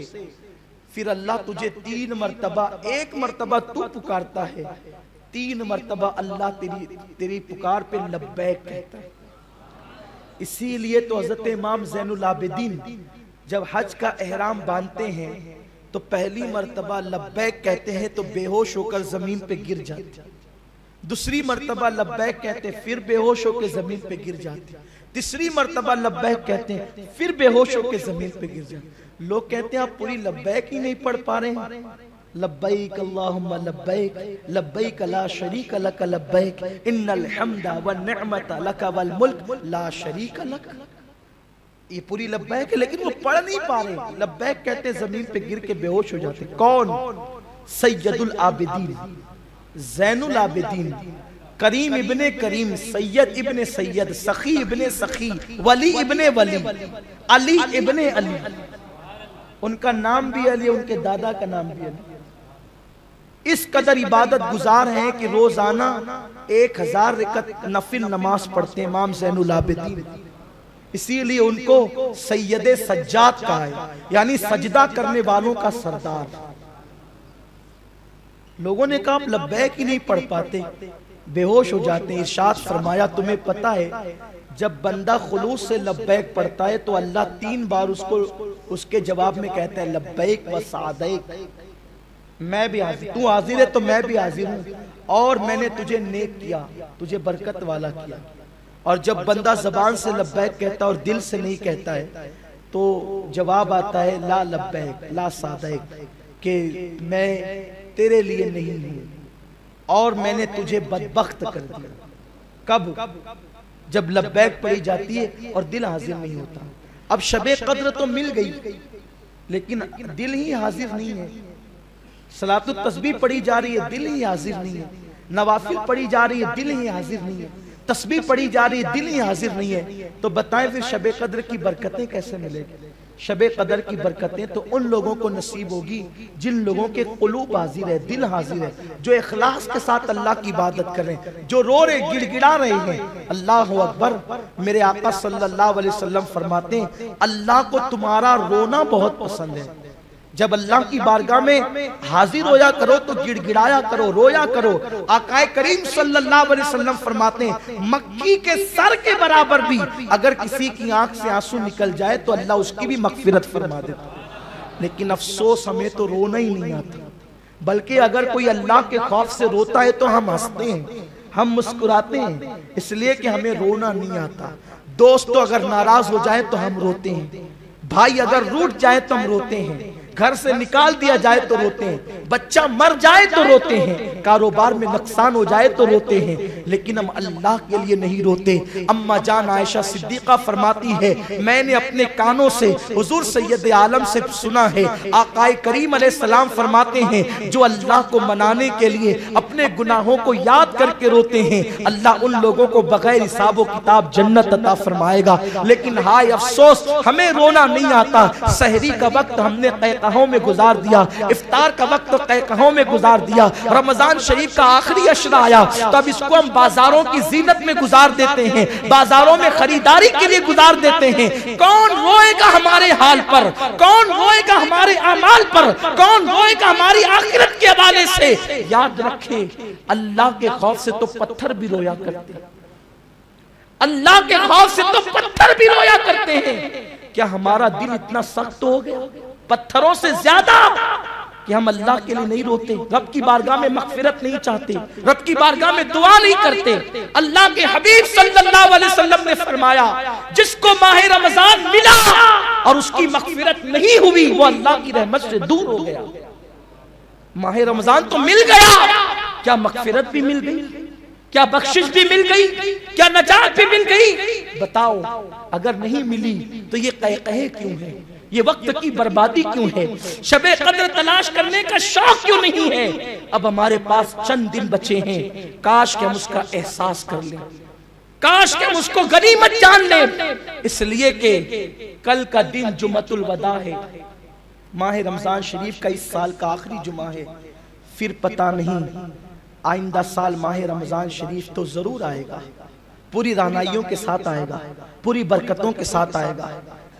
Speaker 1: پھر اللہ تجھے 3 مرتبہ، ایک مرتبہ تو پکارتا ہے، 3 مرتبہ اللہ تیری پکار پہ لبیک کہتا ہے۔ اسی لیے تو حضرت امام زین العابدین جب حج کا احرام باندھتے ہیں تو پہلی مرتبہ لبیک کہتے ہیں تو بے ہوش ہو کر زمین پہ گر جاتے ہیں۔ دوسری مرتبہ لبیک کہتے ہیں پھر بے ہوش ہو کے زمین پہ گر جاتے ہیں، تیسری مرتبہ لبیک کہتے ہیں پھر بے ہوش ہو کے زمین پہ گر جاتے ہیں۔ لوگ کہتے ہیں آپ پوری لبیک ہی نہیں پڑھ پا رہے ہیں۔ لبیک اللہم لبیک لبیک لا شریک لک لبیک ان الحمد والنعمت لک والملک لا شریک لک، یہ پوری لبیک ہے لیکن وہ پڑھ نہیں پا رہے۔ لبیک کہتے ہیں زمین پہ گر کے بے ہوش ہو جاتے ہیں۔ کون؟ سید العابدین، زین العابدین، کریم ابن کریم، سید ابن سید، سخی ابن سخی، ولی ابن ولی، علی ابن علی، ان کا نام بھی علی، ان کے دادا کا نام بھی علی۔ اس قدر عبادت گزار ہیں کہ روزانہ 1000 رکعت نفل نماز پڑھتے ہیں امام زین العابدین، اسی لیے ان کو سید سجاد کہا ہے، یعنی سجدہ کرنے والوں کا سردار۔ لوگوں نے کہا آپ لبیک ہی نہیں پڑھ پاتے، بے ہوش ہو جاتے ہیں۔ ارشاد فرمایا تمہیں پتہ ہے جب بندہ خلوص سے لبیک پڑھتا ہے تو اللہ 3 بار اس کے جواب میں کہتا ہے لبیک و سعدیک، میں بھی حاضر، تو حاضر ہے تو میں بھی حاضر ہوں، اور میں نے تجھے نیک کیا، تجھے برکت والا کیا۔ اور جب بندہ زبان سے لبیک کہتا ہے اور دل سے نہیں کہتا ہے تو جواب آتا ہے لا لبیک لا سعدیک، کہ میں تیرے لیے نہیں ہوں اور میں نے تجھے بدبخت کر دیا۔ کب؟ جب لبیک پڑھی جاتی ہے اور دل حاضر نہیں ہوتا۔ اب شب قدر تو مل گئی لیکن دل ہی حاضر نہیں ہے، صلاۃ التسبیح پڑھی جا رہی ہے دل ہی حاضر نہیں ہے، نوافل پڑھی جا رہی ہے دل ہی حاضر نہیں ہے، تسبیح پڑھی جا رہی ہے دل ہی حاضر نہیں ہے، تو بتائیں پھر شب قدر کی برکتیں کیسے ملے گی؟ شب قدر کی برکتیں تو ان لوگوں کو نصیب ہوگی جن لوگوں کے قلوب حاضر ہے، دل حاضر ہے، جو اخلاص کے ساتھ اللہ کی عبادت کریں، جو رو رہے گڑ گڑا رہے ہیں۔ اللہ اکبر، میرے آقا صلی اللہ علیہ وسلم فرماتے ہیں اللہ کو تمہارا رونا بہت پسند ہے۔ جب اللہ کی بارگاہ میں حاضر ہویا کرو تو گڑ گڑایا کرو، رویا کرو۔ آقا کریم صلی اللہ علیہ وسلم فرماتے ہیں مکی کے سر کے برابر بھی اگر کسی کی آنکھ سے آنسو نکل جائے تو اللہ اس کی بھی مغفرت فرما دیتا۔ لیکن افسوس ہمیں تو رونا ہی نہیں آتا، بلکہ اگر کوئی اللہ کے خوف سے روتا ہے تو ہم ہنستے ہیں، ہم مسکراتے ہیں، اس لیے کہ ہمیں رونا نہیں آتا۔ دوست تو اگر ناراض ہو جائے تو ہم روتے ہیں، بھائی اگر روٹ جائے تو ہم روتے ہیں، گھر سے نکال دیا جائے تو روتے ہیں، بچہ مر جائے تو روتے ہیں، کاروبار میں نقصان ہو جائے تو روتے ہیں، لیکن ہم اللہ کے لیے نہیں روتے۔ اما جان عائشہ صدیقہ فرماتی ہے میں نے اپنے کانوں سے حضور سید عالم سے سنا ہے، آقا کریم علیہ السلام فرماتے ہیں جو اللہ کو منانے کے لیے اپنے گناہوں کو یاد کر کے روتے ہیں اللہ ان لوگوں کو بغیر حساب و کتاب جنت عطا فرمائے گا۔ لیکن ہائے افسوس ہمیں رونا نہیں آتا۔ سحری کا وقت ہم نے قہقہوں میں گزار دیا، افطار کا وقت تو قہقہوں میں گزار دیا، رمضان شریف کا آخری عشرہ آیا تو اب اس کو ہم بازاروں کی زینت میں گزار دیتے ہیں، بازاروں میں خریداری کے لیے گزار دیتے ہیں۔ کون روئے گا ہمارے حال پر؟ کون روئے گا ہمارے اعمال پر؟ کون روئے گا ہماری آخرت کے حوالے سے؟ یاد رکھیں اللہ کے خوف سے تو پتھر بھی رویا کرتے ہیں، اللہ کے خوف سے تو پتھر بھی رویا کرتے ہیں۔ کیا ہمارا دل اتنا سخت ہو گیا پتھروں سے زیادہ کہ ہم اللہ کے لیے نہیں روتے، رب کی بارگاہ میں مغفرت نہیں چاہتے، رب کی بارگاہ میں دعا نہیں کرتے؟ اللہ کے حبیب صلی اللہ علیہ وسلم نے فرمایا جس کو ماہ رمضان ملا اور اس کی مغفرت نہیں ہوئی وہ اللہ کی رحمت سے دور ہو گیا۔ ماہ رمضان تو مل گیا، کیا مغفرت بھی مل گئی؟ کیا بخشش بھی مل گئی؟ کیا نجات بھی مل گئی؟ بتاؤ اگر نہیں ملی تو یہ قہقہے کیوں ہے؟ یہ وقت کی بربادی کیوں ہے؟ شب قدر تلاش کرنے کا شوق کیوں نہیں ہے؟ اب ہمارے پاس چند دن بچے ہیں، کاش کہ ہم اس کا احساس کر لیں، کاش کہ ہم اس کو غنیمت جان لیں، اس لیے کہ کل کا دن جمعۃ الوداع ہے، ماہ رمضان شریف کا اس سال کا آخری جمعہ ہے، پھر پتہ نہیں آئندہ سال ماہ رمضان شریف تو ضرور آئے گا، پوری رعنائیوں کے ساتھ آئے گا، پوری برکتوں کے ساتھ آئے گا،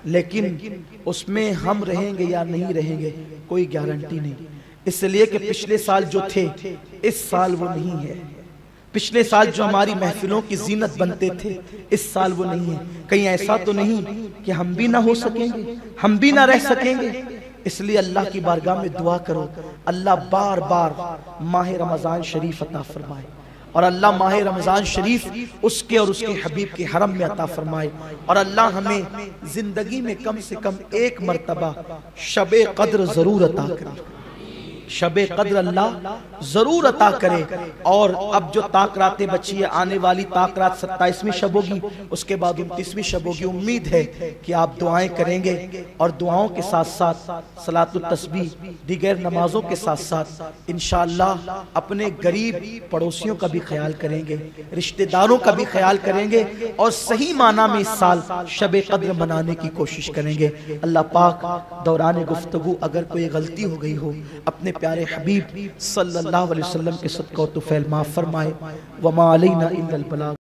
Speaker 1: لیکن اس میں ہم رہیں گے یا نہیں رہیں گے کوئی گارنٹی نہیں، اس لیے کہ پچھلے سال جو تھے اس سال وہ نہیں ہے، پچھلے سال جو ہماری محفلوں کی زینت بنتے تھے اس سال وہ نہیں ہے۔ کہیں ایسا تو نہیں کہ ہم بھی نہ ہو سکیں گے، ہم بھی نہ رہ سکیں گے؟ اس لیے اللہ کی بارگاہ میں دعا کرو اللہ بار بار ماہ رمضان شریف عطا فرمائے، اور اللہ ماہ رمضان شریف اس کے اور اس کے حبیب کے حرم میں عطا فرمائے، اور اللہ ہمیں زندگی میں کم سے کم ایک مرتبہ شب قدر ضرور عطا کرے، شب قدر اللہ ضرور عطا کرے۔ اور اب جو تاکرات بچی ہے، آنے والی تاکرات 27ویں شب ہوگی، اس کے بعد 29ویں شب ہوگی، امید ہے کہ آپ دعائیں کریں گے، اور دعاؤں کے ساتھ ساتھ صلاۃ التسبیح دیگر نمازوں کے ساتھ ساتھ انشاءاللہ اپنے غریب پڑوسیوں کا بھی خیال کریں گے، رشتہ داروں کا بھی خیال کریں گے، اور صحیح معنی میں اس سال شب قدر منانے کی کوشش کریں گے۔ اللہ پاک دوران گفتگو اگر کوئی غلطی ہو گئی ہو، اپنے پیارے حبیب صلی اللہ علیہ وسلم کے صدقہ و طفیل معاف فرمائے۔ وما علینا الا البلاغ۔